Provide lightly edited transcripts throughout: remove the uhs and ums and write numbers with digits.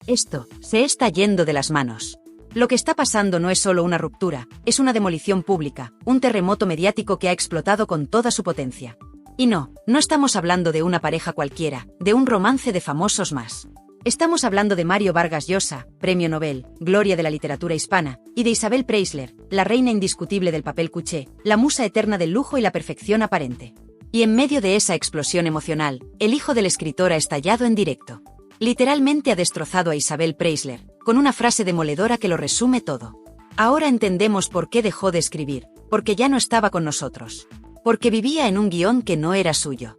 Esto se está yendo de las manos. Lo que está pasando no es solo una ruptura, es una demolición pública, un terremoto mediático que ha explotado con toda su potencia. Y no estamos hablando de una pareja cualquiera, de un romance de famosos más. Estamos hablando de Mario Vargas Llosa, Premio Nobel, gloria de la literatura hispana, y de Isabel Preisler, la reina indiscutible del papel cuché, la musa eterna del lujo y la perfección aparente. Y en medio de esa explosión emocional, el hijo del escritor ha estallado en directo. Literalmente ha destrozado a Isabel Preisler, con una frase demoledora que lo resume todo. Ahora entendemos por qué dejó de escribir, porque ya no estaba con nosotros. Porque vivía en un guión que no era suyo.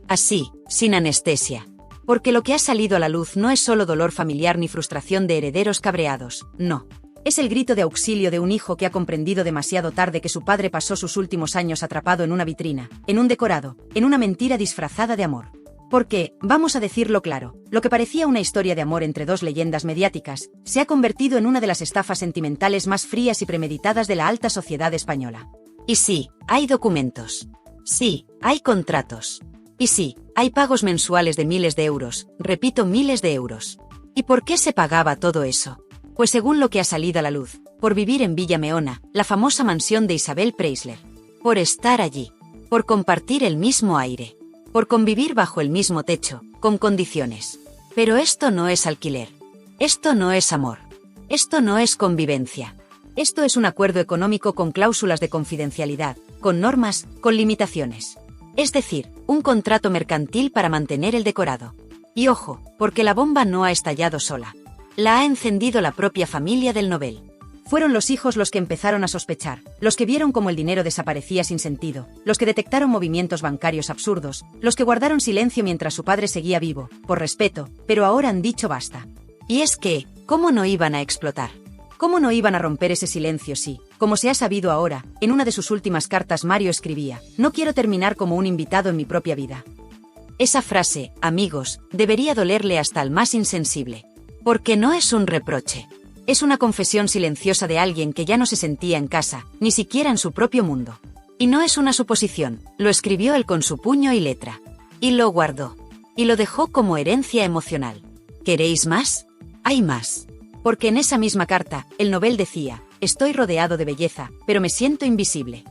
Así, sin anestesia. Porque lo que ha salido a la luz no es solo dolor familiar ni frustración de herederos cabreados, no. Es el grito de auxilio de un hijo que ha comprendido demasiado tarde que su padre pasó sus últimos años atrapado en una vitrina, en un decorado, en una mentira disfrazada de amor. Porque, vamos a decirlo claro, lo que parecía una historia de amor entre dos leyendas mediáticas, se ha convertido en una de las estafas sentimentales más frías y premeditadas de la alta sociedad española. Y sí, hay documentos. Sí, hay contratos. Y sí, hay pagos mensuales de miles de euros, repito, miles de euros. ¿Y por qué se pagaba todo eso? Pues según lo que ha salido a la luz, por vivir en Villa Meona, la famosa mansión de Isabel Preisler. Por estar allí. Por compartir el mismo aire. Por convivir bajo el mismo techo, con condiciones. Pero esto no es alquiler. Esto no es amor. Esto no es convivencia. Esto es un acuerdo económico con cláusulas de confidencialidad, con normas, con limitaciones. Es decir, un contrato mercantil para mantener el decorado. Y ojo, porque la bomba no ha estallado sola. La ha encendido la propia familia del Nobel. Fueron los hijos los que empezaron a sospechar, los que vieron cómo el dinero desaparecía sin sentido, los que detectaron movimientos bancarios absurdos, los que guardaron silencio mientras su padre seguía vivo, por respeto, pero ahora han dicho basta. Y es que, ¿cómo no iban a explotar? ¿Cómo no iban a romper ese silencio si, como se ha sabido ahora, en una de sus últimas cartas Mario escribía, no quiero terminar como un invitado en mi propia vida? Esa frase, amigos, debería dolerle hasta al más insensible. Porque no es un reproche. Es una confesión silenciosa de alguien que ya no se sentía en casa, ni siquiera en su propio mundo. Y no es una suposición, lo escribió él con su puño y letra. Y lo guardó. Y lo dejó como herencia emocional. ¿Queréis más? Hay más. Porque en esa misma carta, el Nobel decía, estoy rodeado de belleza, pero me siento invisible.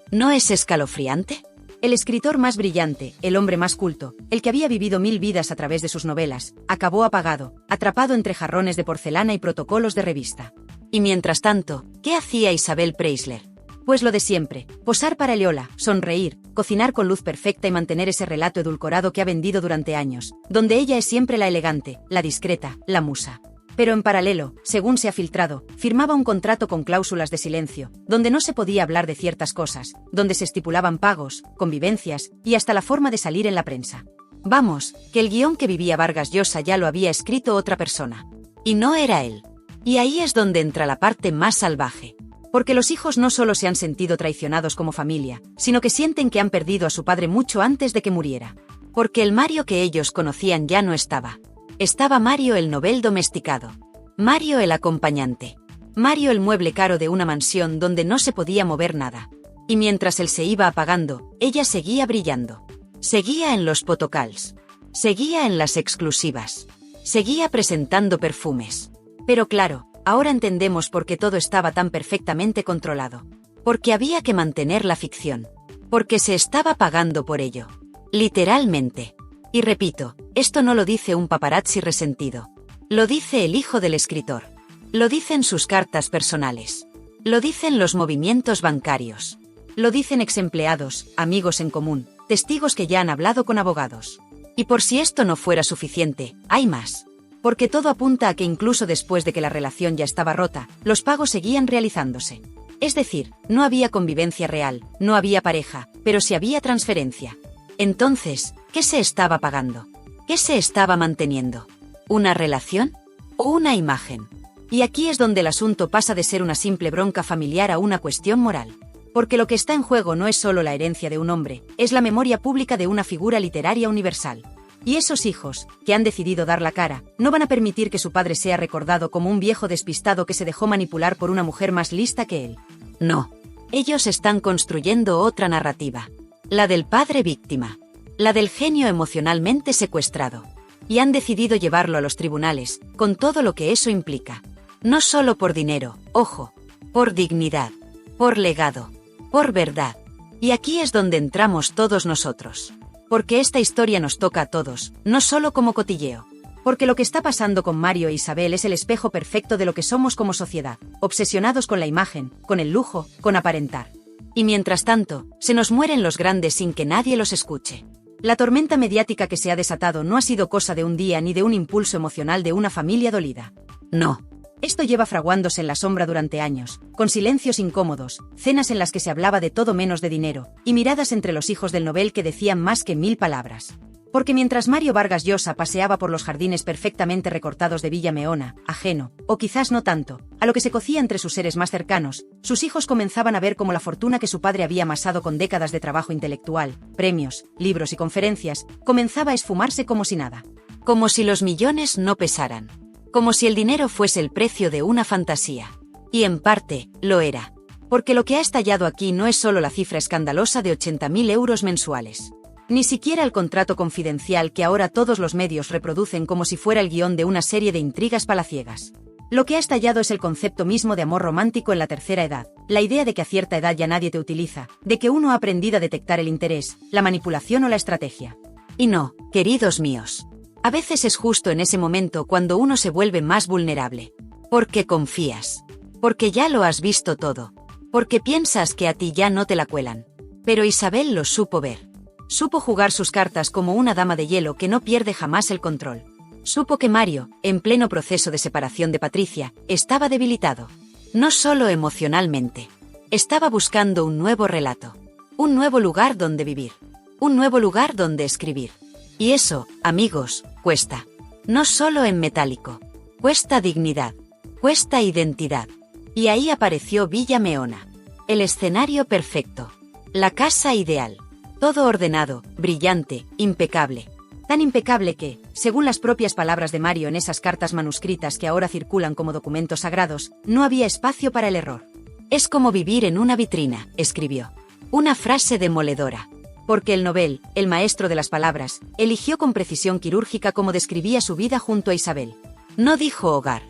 ¿No es escalofriante? El escritor más brillante, el hombre más culto, el que había vivido 1000 vidas a través de sus novelas, acabó apagado, atrapado entre jarrones de porcelana y protocolos de revista. Y mientras tanto, ¿qué hacía Isabel Preisler? Pues lo de siempre, posar para Leola, sonreír, cocinar con luz perfecta y mantener ese relato edulcorado que ha vendido durante años, donde ella es siempre la elegante, la discreta, la musa. Pero en paralelo, según se ha filtrado, firmaba un contrato con cláusulas de silencio, donde no se podía hablar de ciertas cosas, donde se estipulaban pagos, convivencias y hasta la forma de salir en la prensa. Vamos, que el guión que vivía Vargas Llosa ya lo había escrito otra persona. Y no era él. Y ahí es donde entra la parte más salvaje. Porque los hijos no solo se han sentido traicionados como familia, sino que sienten que han perdido a su padre mucho antes de que muriera. Porque el Mario que ellos conocían ya no estaba. Estaba Mario el Nobel domesticado. Mario el acompañante. Mario el mueble caro de una mansión donde no se podía mover nada. Y mientras él se iba apagando, ella seguía brillando. Seguía en los photocalls. Seguía en las exclusivas. Seguía presentando perfumes. Pero claro, ahora entendemos por qué todo estaba tan perfectamente controlado. Porque había que mantener la ficción. Porque se estaba pagando por ello. Literalmente. Y repito, esto no lo dice un paparazzi resentido. Lo dice el hijo del escritor. Lo dicen sus cartas personales. Lo dicen los movimientos bancarios. Lo dicen exempleados, amigos en común, testigos que ya han hablado con abogados. Y por si esto no fuera suficiente, hay más. Porque todo apunta a que incluso después de que la relación ya estaba rota, los pagos seguían realizándose. Es decir, no había convivencia real, no había pareja, pero sí había transferencia. Entonces, ¿qué se estaba pagando? ¿Qué se estaba manteniendo? ¿Una relación? ¿O una imagen? Y aquí es donde el asunto pasa de ser una simple bronca familiar a una cuestión moral. Porque lo que está en juego no es solo la herencia de un hombre, es la memoria pública de una figura literaria universal. Y esos hijos, que han decidido dar la cara, no van a permitir que su padre sea recordado como un viejo despistado que se dejó manipular por una mujer más lista que él. No. Ellos están construyendo otra narrativa. La del padre víctima. La del genio emocionalmente secuestrado. Y han decidido llevarlo a los tribunales, con todo lo que eso implica. No solo por dinero, ojo, por dignidad, por legado, por verdad. Y aquí es donde entramos todos nosotros. Porque esta historia nos toca a todos, no solo como cotilleo. Porque lo que está pasando con Mario e Isabel es el espejo perfecto de lo que somos como sociedad, obsesionados con la imagen, con el lujo, con aparentar. Y mientras tanto, se nos mueren los grandes sin que nadie los escuche. La tormenta mediática que se ha desatado no ha sido cosa de un día ni de un impulso emocional de una familia dolida. No. Esto lleva fraguándose en la sombra durante años, con silencios incómodos, cenas en las que se hablaba de todo menos de dinero, y miradas entre los hijos del Nobel que decían más que 1000 palabras. Porque mientras Mario Vargas Llosa paseaba por los jardines perfectamente recortados de Villa Meona, ajeno, o quizás no tanto, a lo que se cocía entre sus seres más cercanos, sus hijos comenzaban a ver cómo la fortuna que su padre había amasado con décadas de trabajo intelectual, premios, libros y conferencias, comenzaba a esfumarse como si nada. Como si los millones no pesaran. Como si el dinero fuese el precio de una fantasía. Y en parte, lo era. Porque lo que ha estallado aquí no es solo la cifra escandalosa de 80.000 euros mensuales. Ni siquiera el contrato confidencial que ahora todos los medios reproducen como si fuera el guión de una serie de intrigas palaciegas. Lo que ha estallado es el concepto mismo de amor romántico en la tercera edad, la idea de que a cierta edad ya nadie te utiliza, de que uno ha aprendido a detectar el interés, la manipulación o la estrategia. Y no, queridos míos. A veces es justo en ese momento cuando uno se vuelve más vulnerable. Porque confías. Porque ya lo has visto todo. Porque piensas que a ti ya no te la cuelan. Pero Isabel lo supo ver. Supo jugar sus cartas como una dama de hielo que no pierde jamás el control. Supo que Mario, en pleno proceso de separación de Patricia, estaba debilitado. No solo emocionalmente. Estaba buscando un nuevo relato. Un nuevo lugar donde vivir. Un nuevo lugar donde escribir. Y eso, amigos, cuesta. No solo en metálico. Cuesta dignidad. Cuesta identidad. Y ahí apareció Villa Meona. El escenario perfecto. La casa ideal. Todo ordenado, brillante, impecable. Tan impecable que, según las propias palabras de Mario en esas cartas manuscritas que ahora circulan como documentos sagrados, no había espacio para el error. Es como vivir en una vitrina, escribió. Una frase demoledora. Porque el Nobel, el maestro de las palabras, eligió con precisión quirúrgica cómo describía su vida junto a Isabel. No dijo hogar.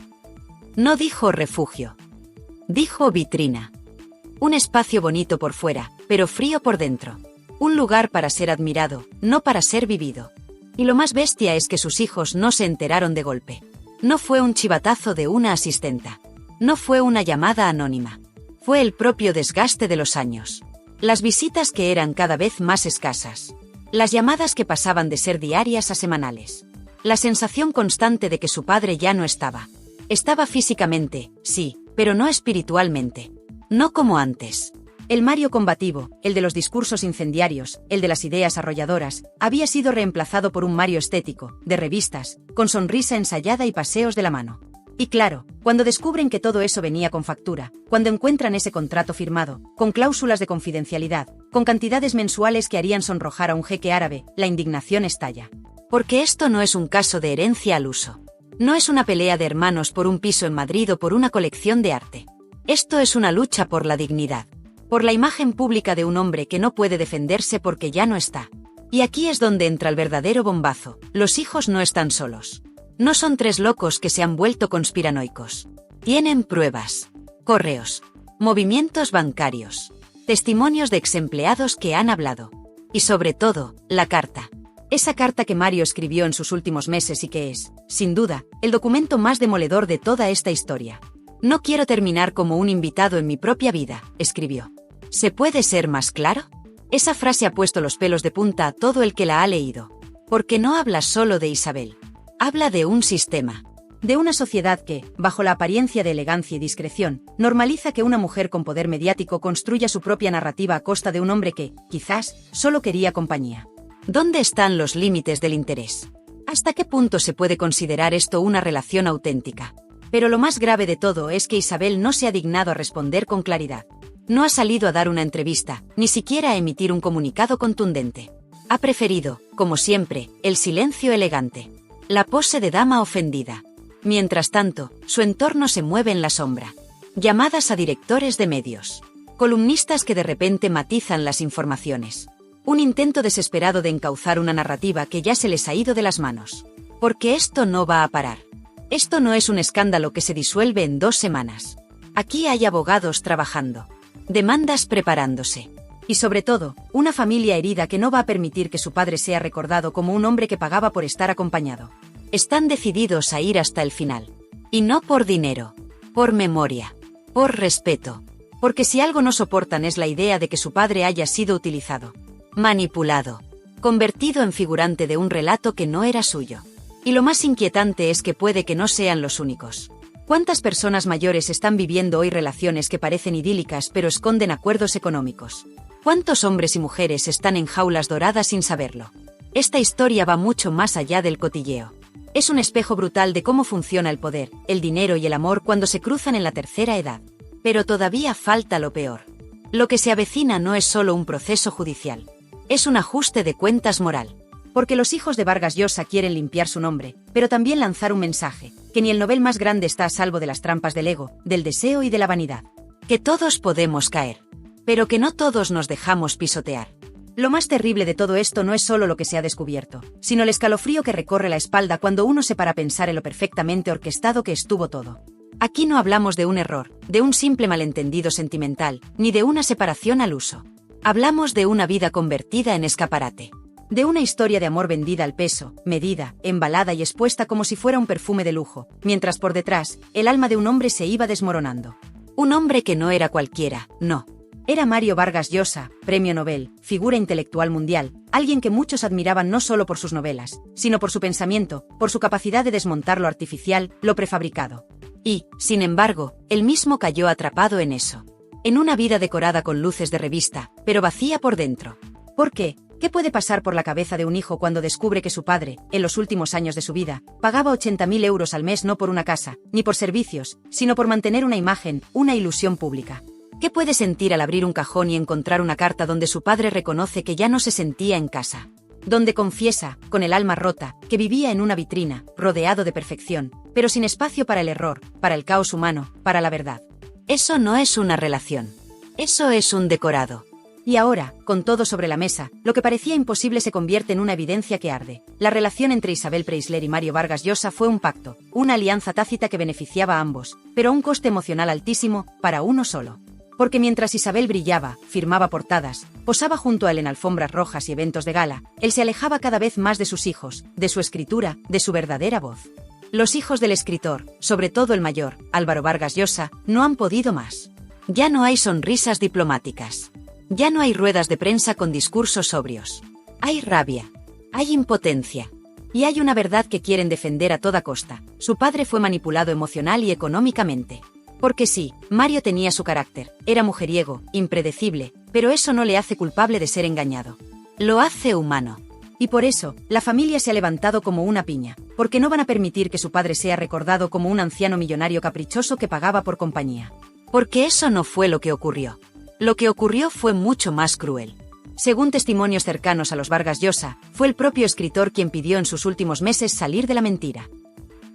No dijo refugio. Dijo vitrina. Un espacio bonito por fuera, pero frío por dentro. Un lugar para ser admirado, no para ser vivido. Y lo más bestia es que sus hijos no se enteraron de golpe. No fue un chivatazo de una asistenta. No fue una llamada anónima. Fue el propio desgaste de los años. Las visitas que eran cada vez más escasas. Las llamadas que pasaban de ser diarias a semanales. La sensación constante de que su padre ya no estaba. Estaba físicamente, sí, pero no espiritualmente. No como antes. El Mario combativo, el de los discursos incendiarios, el de las ideas arrolladoras, había sido reemplazado por un Mario estético, de revistas, con sonrisa ensayada y paseos de la mano. Y claro, cuando descubren que todo eso venía con factura, cuando encuentran ese contrato firmado, con cláusulas de confidencialidad, con cantidades mensuales que harían sonrojar a un jeque árabe, la indignación estalla. Porque esto no es un caso de herencia al uso. No es una pelea de hermanos por un piso en Madrid o por una colección de arte. Esto es una lucha por la dignidad. Por la imagen pública de un hombre que no puede defenderse porque ya no está. Y aquí es donde entra el verdadero bombazo. Los hijos no están solos. No son tres locos que se han vuelto conspiranoicos. Tienen pruebas. Correos. Movimientos bancarios. Testimonios de exempleados que han hablado. Y sobre todo, la carta. Esa carta que Mario escribió en sus últimos meses y que es, sin duda, el documento más demoledor de toda esta historia. No quiero terminar como un invitado en mi propia vida, escribió. ¿Se puede ser más claro? Esa frase ha puesto los pelos de punta a todo el que la ha leído. Porque no habla solo de Isabel. Habla de un sistema. De una sociedad que, bajo la apariencia de elegancia y discreción, normaliza que una mujer con poder mediático construya su propia narrativa a costa de un hombre que, quizás, solo quería compañía. ¿Dónde están los límites del interés? ¿Hasta qué punto se puede considerar esto una relación auténtica? Pero lo más grave de todo es que Isabel no se ha dignado a responder con claridad. No ha salido a dar una entrevista, ni siquiera a emitir un comunicado contundente. Ha preferido, como siempre, el silencio elegante. La pose de dama ofendida. Mientras tanto, su entorno se mueve en la sombra. Llamadas a directores de medios. Columnistas que de repente matizan las informaciones. Un intento desesperado de encauzar una narrativa que ya se les ha ido de las manos. Porque esto no va a parar. Esto no es un escándalo que se disuelve en 2 semanas. Aquí hay abogados trabajando, demandas preparándose. Y sobre todo, una familia herida que no va a permitir que su padre sea recordado como un hombre que pagaba por estar acompañado. Están decididos a ir hasta el final. Y no por dinero, por memoria, por respeto. Porque si algo no soportan es la idea de que su padre haya sido utilizado, manipulado, convertido en figurante de un relato que no era suyo. Y lo más inquietante es que puede que no sean los únicos. ¿Cuántas personas mayores están viviendo hoy relaciones que parecen idílicas pero esconden acuerdos económicos? ¿Cuántos hombres y mujeres están en jaulas doradas sin saberlo? Esta historia va mucho más allá del cotilleo. Es un espejo brutal de cómo funciona el poder, el dinero y el amor cuando se cruzan en la tercera edad. Pero todavía falta lo peor. Lo que se avecina no es solo un proceso judicial. Es un ajuste de cuentas moral. Porque los hijos de Vargas Llosa quieren limpiar su nombre, pero también lanzar un mensaje, que ni el Nobel más grande está a salvo de las trampas del ego, del deseo y de la vanidad. Que todos podemos caer, pero que no todos nos dejamos pisotear. Lo más terrible de todo esto no es solo lo que se ha descubierto, sino el escalofrío que recorre la espalda cuando uno se para a pensar en lo perfectamente orquestado que estuvo todo. Aquí no hablamos de un error, de un simple malentendido sentimental, ni de una separación al uso. Hablamos de una vida convertida en escaparate. De una historia de amor vendida al peso, medida, embalada y expuesta como si fuera un perfume de lujo, mientras por detrás, el alma de un hombre se iba desmoronando. Un hombre que no era cualquiera, no. Era Mario Vargas Llosa, premio Nobel, figura intelectual mundial, alguien que muchos admiraban no solo por sus novelas, sino por su pensamiento, por su capacidad de desmontar lo artificial, lo prefabricado. Y, sin embargo, él mismo cayó atrapado en eso. En una vida decorada con luces de revista, pero vacía por dentro. ¿Por qué? ¿Qué puede pasar por la cabeza de un hijo cuando descubre que su padre, en los últimos años de su vida, pagaba 80.000 euros al mes no por una casa, ni por servicios, sino por mantener una imagen, una ilusión pública? ¿Qué puede sentir al abrir un cajón y encontrar una carta donde su padre reconoce que ya no se sentía en casa? Donde confiesa, con el alma rota, que vivía en una vitrina, rodeado de perfección, pero sin espacio para el error, para el caos humano, para la verdad. Eso no es una relación. Eso es un decorado. Y ahora, con todo sobre la mesa, lo que parecía imposible se convierte en una evidencia que arde. La relación entre Isabel Preisler y Mario Vargas Llosa fue un pacto, una alianza tácita que beneficiaba a ambos, pero a un coste emocional altísimo, para uno solo. Porque mientras Isabel brillaba, firmaba portadas, posaba junto a él en alfombras rojas y eventos de gala, él se alejaba cada vez más de sus hijos, de su escritura, de su verdadera voz. Los hijos del escritor, sobre todo el mayor, Álvaro Vargas Llosa, no han podido más. Ya no hay sonrisas diplomáticas. Ya no hay ruedas de prensa con discursos sobrios. Hay rabia. Hay impotencia. Y hay una verdad que quieren defender a toda costa. Su padre fue manipulado emocional y económicamente. Porque sí, Mario tenía su carácter, era mujeriego, impredecible, pero eso no le hace culpable de ser engañado. Lo hace humano. Y por eso, la familia se ha levantado como una piña, porque no van a permitir que su padre sea recordado como un anciano millonario caprichoso que pagaba por compañía. Porque eso no fue lo que ocurrió. Lo que ocurrió fue mucho más cruel. Según testimonios cercanos a los Vargas Llosa, fue el propio escritor quien pidió en sus últimos meses salir de la mentira.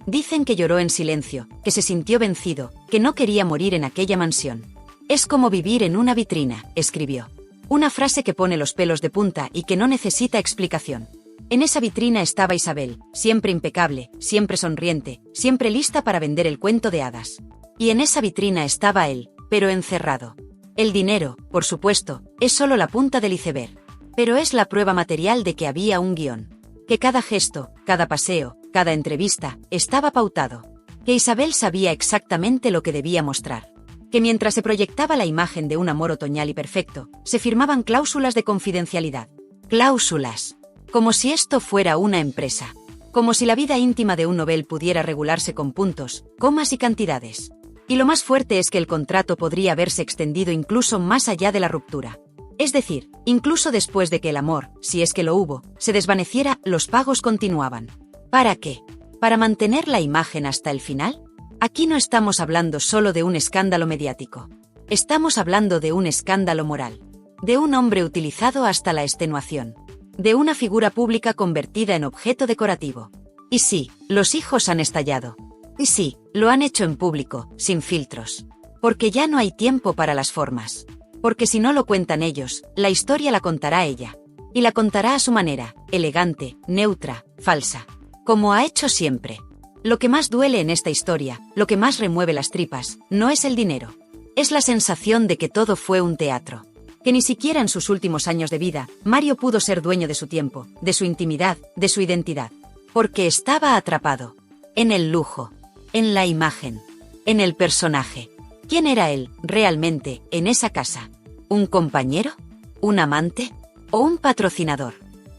Dicen que lloró en silencio, que se sintió vencido, que no quería morir en aquella mansión. Es como vivir en una vitrina, escribió. Una frase que pone los pelos de punta y que no necesita explicación. En esa vitrina estaba Isabel, siempre impecable, siempre sonriente, siempre lista para vender el cuento de hadas. Y en esa vitrina estaba él, pero encerrado. El dinero, por supuesto, es solo la punta del iceberg. Pero es la prueba material de que había un guión. Que cada gesto, cada paseo, cada entrevista, estaba pautado. Que Isabel sabía exactamente lo que debía mostrar. Que mientras se proyectaba la imagen de un amor otoñal y perfecto, se firmaban cláusulas de confidencialidad. Cláusulas. Como si esto fuera una empresa. Como si la vida íntima de un Nobel pudiera regularse con puntos, comas y cantidades. Y lo más fuerte es que el contrato podría haberse extendido incluso más allá de la ruptura. Es decir, incluso después de que el amor, si es que lo hubo, se desvaneciera, los pagos continuaban. ¿Para qué? ¿Para mantener la imagen hasta el final? Aquí no estamos hablando solo de un escándalo mediático. Estamos hablando de un escándalo moral. De un hombre utilizado hasta la extenuación. De una figura pública convertida en objeto decorativo. Y sí, los hijos han estallado. Y sí, lo han hecho en público, sin filtros. Porque ya no hay tiempo para las formas. Porque si no lo cuentan ellos, la historia la contará ella. Y la contará a su manera, elegante, neutra, falsa. como ha hecho siempre. Lo que más duele en esta historia, lo que más remueve las tripas, no es el dinero. Es la sensación de que todo fue un teatro. Que ni siquiera en sus últimos años de vida, Mario pudo ser dueño de su tiempo, de su intimidad, de su identidad. Porque estaba atrapado. En el lujo. En la imagen. En el personaje. ¿Quién era él, realmente, en esa casa? ¿Un compañero? ¿Un amante? ¿O un patrocinador?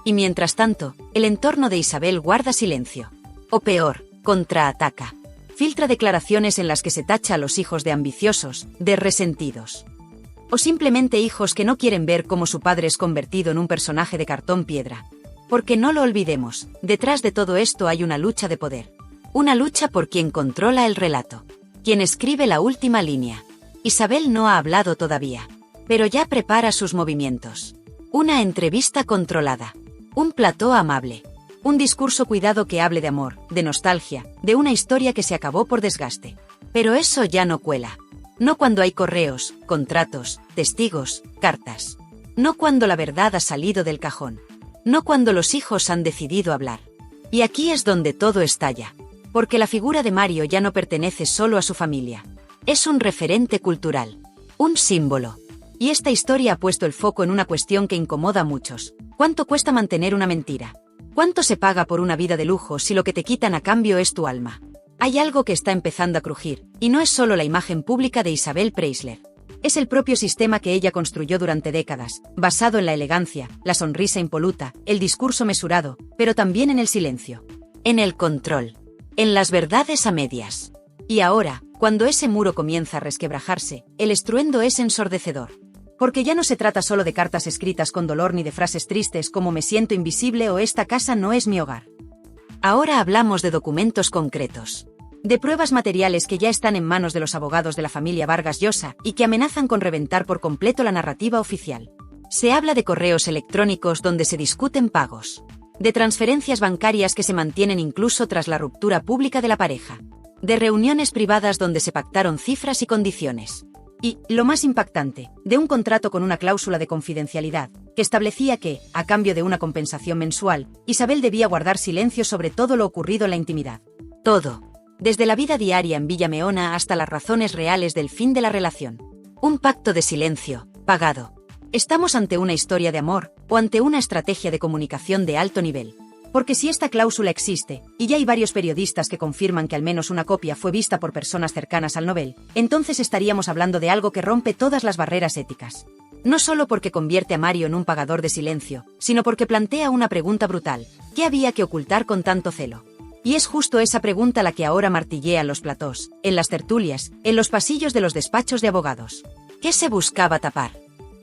Y mientras tanto, el entorno de Isabel guarda silencio. O peor, contraataca. Filtra declaraciones en las que se tacha a los hijos de ambiciosos, de resentidos. O simplemente hijos que no quieren ver cómo su padre es convertido en un personaje de cartón piedra. Porque no lo olvidemos, detrás de todo esto hay una lucha de poder. Una lucha por quien controla el relato. Quien escribe la última línea. Isabel no ha hablado todavía. Pero ya prepara sus movimientos. Una entrevista controlada. Un plató amable. Un discurso cuidado que hable de amor, de nostalgia, de una historia que se acabó por desgaste. Pero eso ya no cuela. No cuando hay correos, contratos, testigos, cartas. No cuando la verdad ha salido del cajón. No cuando los hijos han decidido hablar. Y aquí es donde todo estalla. Porque la figura de Mario ya no pertenece solo a su familia. Es un referente cultural. Un símbolo. Y esta historia ha puesto el foco en una cuestión que incomoda a muchos. ¿Cuánto cuesta mantener una mentira? ¿Cuánto se paga por una vida de lujo si lo que te quitan a cambio es tu alma? Hay algo que está empezando a crujir, y no es solo la imagen pública de Isabel Preisler. Es el propio sistema que ella construyó durante décadas, basado en la elegancia, la sonrisa impoluta, el discurso mesurado, pero también en el silencio. En el control. En las verdades a medias. Y ahora, cuando ese muro comienza a resquebrajarse, el estruendo es ensordecedor. Porque ya no se trata solo de cartas escritas con dolor ni de frases tristes como me siento invisible o esta casa no es mi hogar. Ahora hablamos de documentos concretos. De pruebas materiales que ya están en manos de los abogados de la familia Vargas Llosa y que amenazan con reventar por completo la narrativa oficial. Se habla de correos electrónicos donde se discuten pagos. De transferencias bancarias que se mantienen incluso tras la ruptura pública de la pareja. De reuniones privadas donde se pactaron cifras y condiciones. Y, lo más impactante, de un contrato con una cláusula de confidencialidad, que establecía que, a cambio de una compensación mensual, Isabel debía guardar silencio sobre todo lo ocurrido en la intimidad. Todo. Desde la vida diaria en Villa Meona hasta las razones reales del fin de la relación. Un pacto de silencio, pagado. ¿Estamos ante una historia de amor, o ante una estrategia de comunicación de alto nivel? Porque si esta cláusula existe, y ya hay varios periodistas que confirman que al menos una copia fue vista por personas cercanas al Nobel, entonces estaríamos hablando de algo que rompe todas las barreras éticas. No solo porque convierte a Mario en un pagador de silencio, sino porque plantea una pregunta brutal. ¿Qué había que ocultar con tanto celo? Y es justo esa pregunta la que ahora martillea en los platós, en las tertulias, en los pasillos de los despachos de abogados. ¿Qué se buscaba tapar?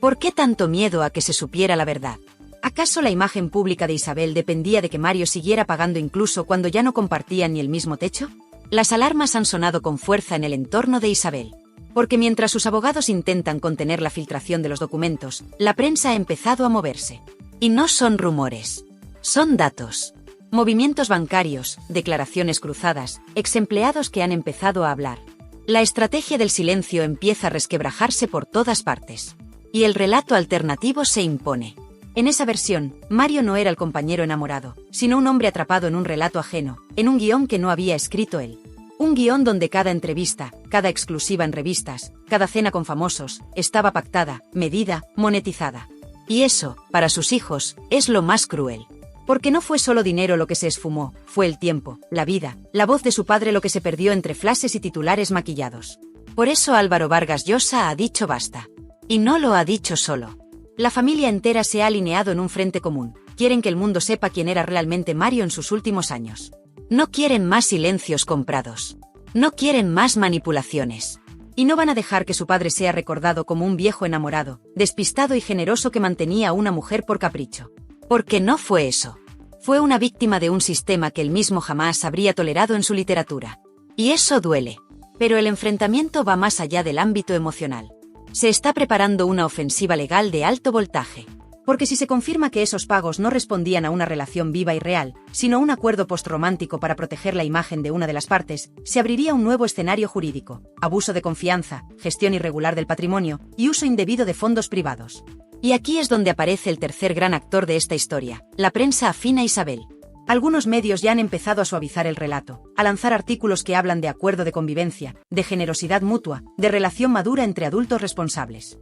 ¿Por qué tanto miedo a que se supiera la verdad? ¿Acaso la imagen pública de Isabel dependía de que Mario siguiera pagando incluso cuando ya no compartían ni el mismo techo? Las alarmas han sonado con fuerza en el entorno de Isabel. Porque mientras sus abogados intentan contener la filtración de los documentos, la prensa ha empezado a moverse. Y no son rumores. Son datos. Movimientos bancarios, declaraciones cruzadas, exempleados que han empezado a hablar. La estrategia del silencio empieza a resquebrajarse por todas partes. Y el relato alternativo se impone. En esa versión, Mario no era el compañero enamorado, sino un hombre atrapado en un relato ajeno, en un guión que no había escrito él. Un guión donde cada entrevista, cada exclusiva en revistas, cada cena con famosos, estaba pactada, medida, monetizada. Y eso, para sus hijos, es lo más cruel. Porque no fue solo dinero lo que se esfumó, fue el tiempo, la vida, la voz de su padre lo que se perdió entre flashes y titulares maquillados. Por eso Álvaro Vargas Llosa ha dicho basta. Y no lo ha dicho solo. La familia entera se ha alineado en un frente común. Quieren que el mundo sepa quién era realmente Mario en sus últimos años. No quieren más silencios comprados. No quieren más manipulaciones. Y no van a dejar que su padre sea recordado como un viejo enamorado, despistado y generoso que mantenía a una mujer por capricho. Porque no fue eso. Fue una víctima de un sistema que él mismo jamás habría tolerado en su literatura. Y eso duele. Pero el enfrentamiento va más allá del ámbito emocional. Se está preparando una ofensiva legal de alto voltaje. Porque si se confirma que esos pagos no respondían a una relación viva y real, sino a un acuerdo postromántico para proteger la imagen de una de las partes, se abriría un nuevo escenario jurídico: abuso de confianza, gestión irregular del patrimonio y uso indebido de fondos privados. Y aquí es donde aparece el tercer gran actor de esta historia, la prensa afín a Isabel. Algunos medios ya han empezado a suavizar el relato, a lanzar artículos que hablan de acuerdo de convivencia, de generosidad mutua, de relación madura entre adultos responsables.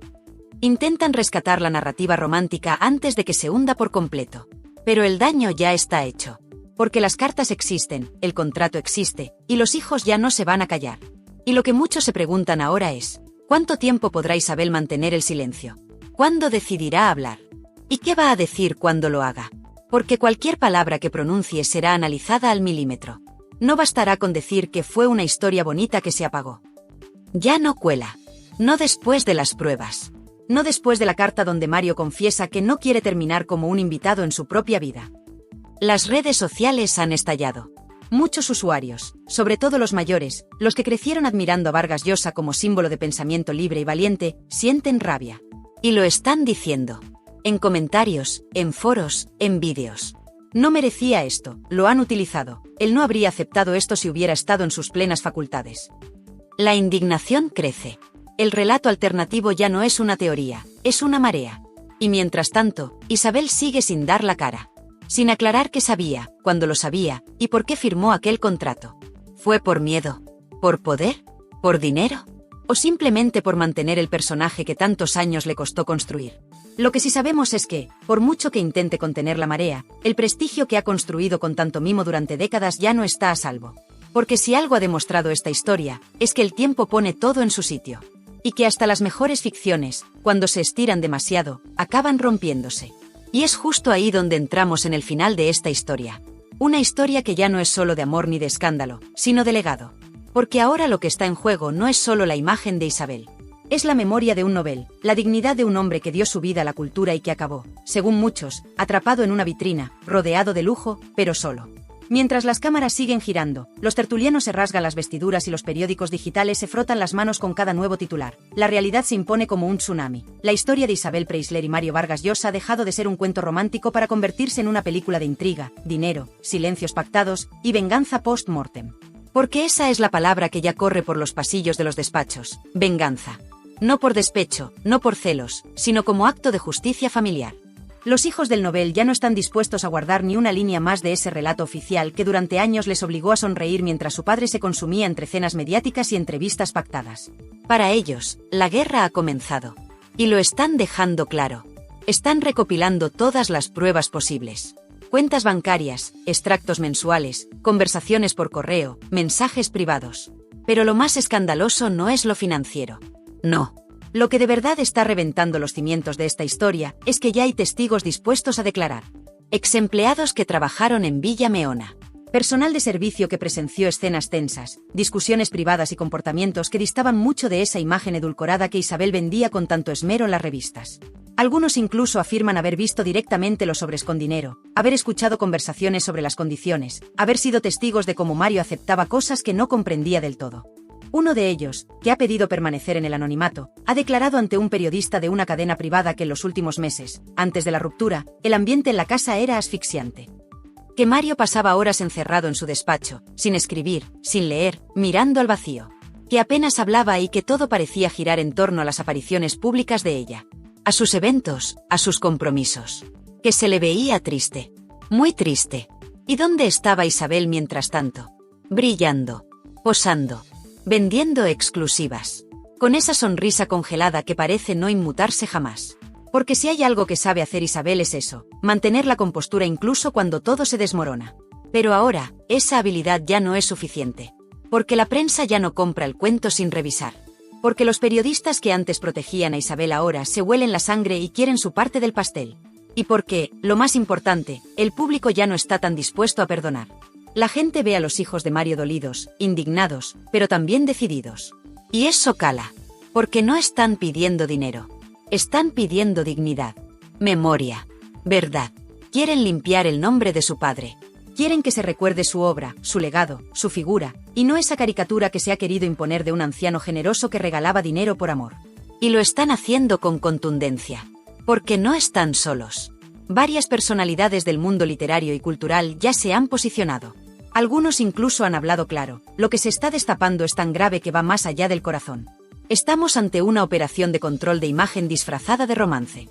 Intentan rescatar la narrativa romántica antes de que se hunda por completo. Pero el daño ya está hecho. Porque las cartas existen, el contrato existe, y los hijos ya no se van a callar. Y lo que muchos se preguntan ahora es, ¿cuánto tiempo podrá Isabel mantener el silencio? ¿Cuándo decidirá hablar? ¿Y qué va a decir cuando lo haga? Porque cualquier palabra que pronuncie será analizada al milímetro. No bastará con decir que fue una historia bonita que se apagó. Ya no cuela. No después de las pruebas. No después de la carta donde Mario confiesa que no quiere terminar como un invitado en su propia vida. Las redes sociales han estallado. Muchos usuarios, sobre todo los mayores, los que crecieron admirando a Vargas Llosa como símbolo de pensamiento libre y valiente, sienten rabia. Y lo están diciendo. En comentarios, en foros, en vídeos. No merecía esto, lo han utilizado. Él no habría aceptado esto si hubiera estado en sus plenas facultades. La indignación crece. El relato alternativo ya no es una teoría, es una marea. Y mientras tanto, Isabel sigue sin dar la cara. Sin aclarar qué sabía, cuándo lo sabía, y por qué firmó aquel contrato. ¿Fue por miedo? ¿Por poder? ¿Por dinero? ¿O simplemente por mantener el personaje que tantos años le costó construir? Lo que sí sabemos es que, por mucho que intente contener la marea, el prestigio que ha construido con tanto mimo durante décadas ya no está a salvo. Porque si algo ha demostrado esta historia, es que el tiempo pone todo en su sitio. Y que hasta las mejores ficciones, cuando se estiran demasiado, acaban rompiéndose. Y es justo ahí donde entramos en el final de esta historia. Una historia que ya no es solo de amor ni de escándalo, sino de legado. Porque ahora lo que está en juego no es solo la imagen de Isabel. Es la memoria de un Nobel, la dignidad de un hombre que dio su vida a la cultura y que acabó, según muchos, atrapado en una vitrina, rodeado de lujo, pero solo. Mientras las cámaras siguen girando, los tertulianos se rasgan las vestiduras y los periódicos digitales se frotan las manos con cada nuevo titular. La realidad se impone como un tsunami. La historia de Isabel Preisler y Mario Vargas Llosa ha dejado de ser un cuento romántico para convertirse en una película de intriga, dinero, silencios pactados y venganza post-mortem. Porque esa es la palabra que ya corre por los pasillos de los despachos, venganza. No por despecho, no por celos, sino como acto de justicia familiar. Los hijos del Nobel ya no están dispuestos a guardar ni una línea más de ese relato oficial que durante años les obligó a sonreír mientras su padre se consumía entre cenas mediáticas y entrevistas pactadas. Para ellos, la guerra ha comenzado. Y lo están dejando claro. Están recopilando todas las pruebas posibles. Cuentas bancarias, extractos mensuales, conversaciones por correo, mensajes privados. Pero lo más escandaloso no es lo financiero. No. Lo que de verdad está reventando los cimientos de esta historia es que ya hay testigos dispuestos a declarar. Exempleados que trabajaron en Villa Meona. Personal de servicio que presenció escenas tensas, discusiones privadas y comportamientos que distaban mucho de esa imagen edulcorada que Isabel vendía con tanto esmero en las revistas. Algunos incluso afirman haber visto directamente los sobres con dinero, haber escuchado conversaciones sobre las condiciones, haber sido testigos de cómo Mario aceptaba cosas que no comprendía del todo. Uno de ellos, que ha pedido permanecer en el anonimato, ha declarado ante un periodista de una cadena privada que en los últimos meses, antes de la ruptura, el ambiente en la casa era asfixiante. Que Mario pasaba horas encerrado en su despacho, sin escribir, sin leer, mirando al vacío. Que apenas hablaba y que todo parecía girar en torno a las apariciones públicas de ella. A sus eventos, a sus compromisos. Que se le veía triste. Muy triste. ¿Y dónde estaba Isabel mientras tanto? Brillando. Posando. Vendiendo exclusivas. Con esa sonrisa congelada que parece no inmutarse jamás. Porque si hay algo que sabe hacer Isabel es eso, mantener la compostura incluso cuando todo se desmorona. Pero ahora, esa habilidad ya no es suficiente. Porque la prensa ya no compra el cuento sin revisar. Porque los periodistas que antes protegían a Isabel ahora se huelen la sangre y quieren su parte del pastel. Y porque, lo más importante, el público ya no está tan dispuesto a perdonar. La gente ve a los hijos de Mario dolidos, indignados, pero también decididos. Y eso cala. Porque no están pidiendo dinero. Están pidiendo dignidad. Memoria. Verdad. Quieren limpiar el nombre de su padre. Quieren que se recuerde su obra, su legado, su figura, y no esa caricatura que se ha querido imponer de un anciano generoso que regalaba dinero por amor. Y lo están haciendo con contundencia. Porque no están solos. Varias personalidades del mundo literario y cultural ya se han posicionado. Algunos incluso han hablado claro. Lo que se está destapando es tan grave que va más allá del corazón. Estamos ante una operación de control de imagen disfrazada de romance.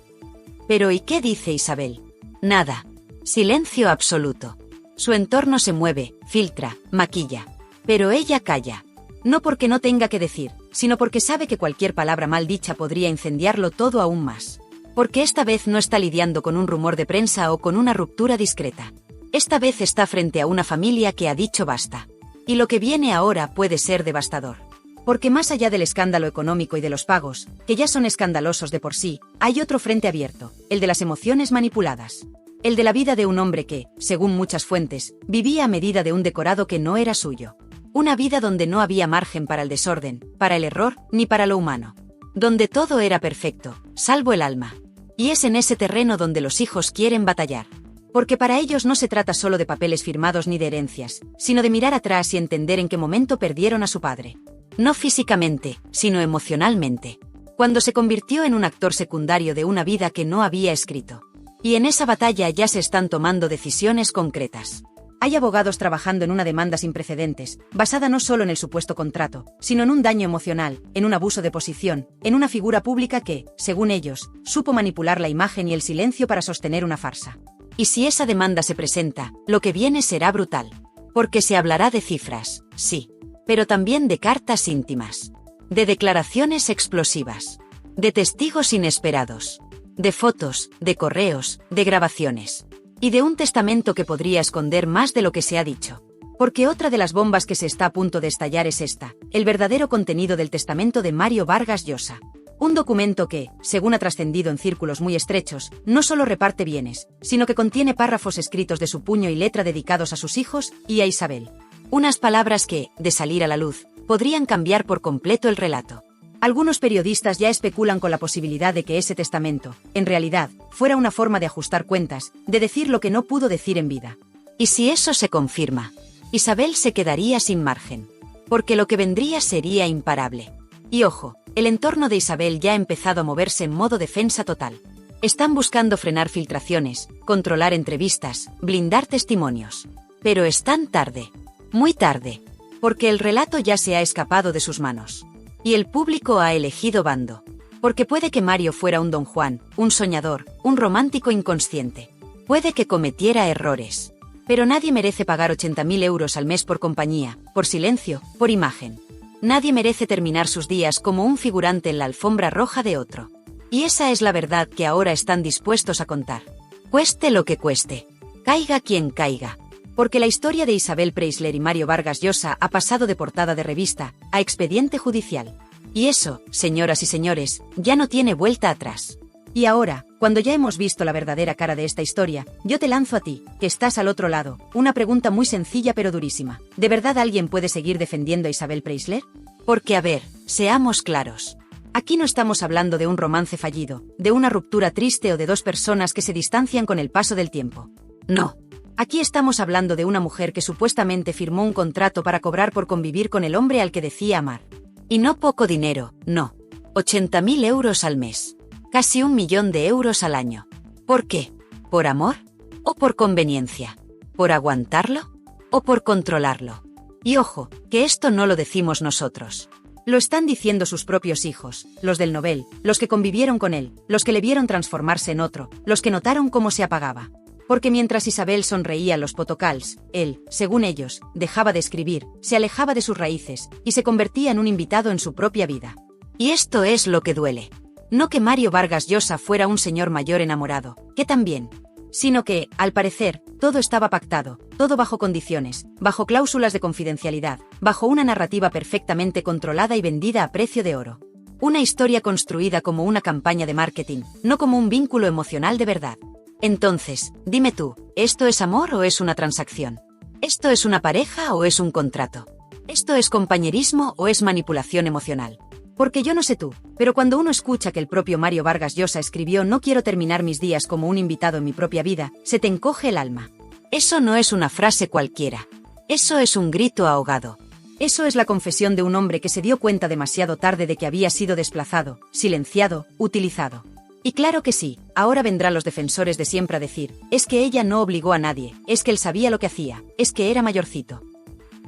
Pero ¿y qué dice Isabel? Nada. Silencio absoluto. Su entorno se mueve, filtra, maquilla. Pero ella calla. No porque no tenga que decir, sino porque sabe que cualquier palabra mal dicha podría incendiarlo todo aún más. Porque esta vez no está lidiando con un rumor de prensa o con una ruptura discreta. Esta vez está frente a una familia que ha dicho basta. Y lo que viene ahora puede ser devastador. Porque más allá del escándalo económico y de los pagos, que ya son escandalosos de por sí, hay otro frente abierto, el de las emociones manipuladas. El de la vida de un hombre que, según muchas fuentes, vivía a medida de un decorado que no era suyo. Una vida donde no había margen para el desorden, para el error, ni para lo humano. Donde todo era perfecto, salvo el alma. Y es en ese terreno donde los hijos quieren batallar. Porque para ellos no se trata solo de papeles firmados ni de herencias, sino de mirar atrás y entender en qué momento perdieron a su padre. No físicamente, sino emocionalmente. Cuando se convirtió en un actor secundario de una vida que no había escrito. Y en esa batalla ya se están tomando decisiones concretas. Hay abogados trabajando en una demanda sin precedentes, basada no solo en el supuesto contrato, sino en un daño emocional, en un abuso de posición, en una figura pública que, según ellos, supo manipular la imagen y el silencio para sostener una farsa. Y si esa demanda se presenta, lo que viene será brutal. Porque se hablará de cifras, sí. Pero también de cartas íntimas. De declaraciones explosivas. De testigos inesperados. De fotos, de correos, de grabaciones. Y de un testamento que podría esconder más de lo que se ha dicho. Porque otra de las bombas que se está a punto de estallar es esta, el verdadero contenido del testamento de Mario Vargas Llosa. Un documento que, según ha trascendido en círculos muy estrechos, no solo reparte bienes, sino que contiene párrafos escritos de su puño y letra dedicados a sus hijos y a Isabel. Unas palabras que, de salir a la luz, podrían cambiar por completo el relato. Algunos periodistas ya especulan con la posibilidad de que ese testamento, en realidad, fuera una forma de ajustar cuentas, de decir lo que no pudo decir en vida. Y si eso se confirma, Isabel se quedaría sin margen. Porque lo que vendría sería imparable. Y ojo, el entorno de Isabel ya ha empezado a moverse en modo defensa total. Están buscando frenar filtraciones, controlar entrevistas, blindar testimonios. Pero están tarde. Muy tarde. Porque el relato ya se ha escapado de sus manos. Y el público ha elegido bando. Porque puede que Mario fuera un Don Juan, un soñador, un romántico inconsciente. Puede que cometiera errores. Pero nadie merece pagar 80.000 euros al mes por compañía, por silencio, por imagen. Nadie merece terminar sus días como un figurante en la alfombra roja de otro. Y esa es la verdad que ahora están dispuestos a contar. Cueste lo que cueste. Caiga quien caiga. Porque la historia de Isabel Preisler y Mario Vargas Llosa ha pasado de portada de revista a expediente judicial. Y eso, señoras y señores, ya no tiene vuelta atrás. Y ahora, cuando ya hemos visto la verdadera cara de esta historia, yo te lanzo a ti, que estás al otro lado, una pregunta muy sencilla pero durísima. ¿De verdad alguien puede seguir defendiendo a Isabel Preisler? Porque a ver, seamos claros. Aquí no estamos hablando de un romance fallido, de una ruptura triste o de dos personas que se distancian con el paso del tiempo. No. Aquí estamos hablando de una mujer que supuestamente firmó un contrato para cobrar por convivir con el hombre al que decía amar. Y no poco dinero, no. 80.000 euros al mes. Casi 1 millón de euros al año. ¿Por qué? ¿Por amor? ¿O por conveniencia? ¿Por aguantarlo? ¿O por controlarlo? Y ojo, que esto no lo decimos nosotros. Lo están diciendo sus propios hijos, los del novel, los que convivieron con él, los que le vieron transformarse en otro, los que notaron cómo se apagaba. Porque mientras Isabel sonreía a los photocalls, él, según ellos, dejaba de escribir, se alejaba de sus raíces, y se convertía en un invitado en su propia vida. Y esto es lo que duele. No que Mario Vargas Llosa fuera un señor mayor enamorado, que también. Sino que, al parecer, todo estaba pactado, todo bajo condiciones, bajo cláusulas de confidencialidad, bajo una narrativa perfectamente controlada y vendida a precio de oro. Una historia construida como una campaña de marketing, no como un vínculo emocional de verdad. Entonces, dime tú, ¿esto es amor o es una transacción? ¿Esto es una pareja o es un contrato? ¿Esto es compañerismo o es manipulación emocional? Porque yo no sé tú, pero cuando uno escucha que el propio Mario Vargas Llosa escribió "No quiero terminar mis días como un invitado en mi propia vida", se te encoge el alma. Eso no es una frase cualquiera. Eso es un grito ahogado. Eso es la confesión de un hombre que se dio cuenta demasiado tarde de que había sido desplazado, silenciado, utilizado. Y claro que sí, ahora vendrán los defensores de siempre a decir, es que ella no obligó a nadie, es que él sabía lo que hacía, es que era mayorcito.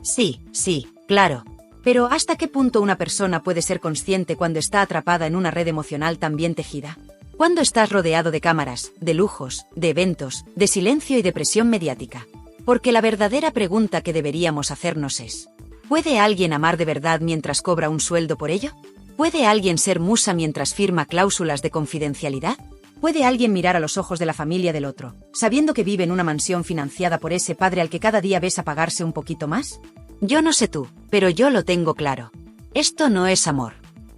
Sí, claro. Pero ¿hasta qué punto una persona puede ser consciente cuando está atrapada en una red emocional tan bien tejida? Cuando estás rodeado de cámaras, de lujos, de eventos, de silencio y de presión mediática. Porque la verdadera pregunta que deberíamos hacernos es: ¿puede alguien amar de verdad mientras cobra un sueldo por ello? ¿Puede alguien ser musa mientras firma cláusulas de confidencialidad? ¿Puede alguien mirar a los ojos de la familia del otro, sabiendo que vive en una mansión financiada por ese padre al que cada día ves apagarse un poquito más? Yo no sé tú, pero yo lo tengo claro. Esto no es amor.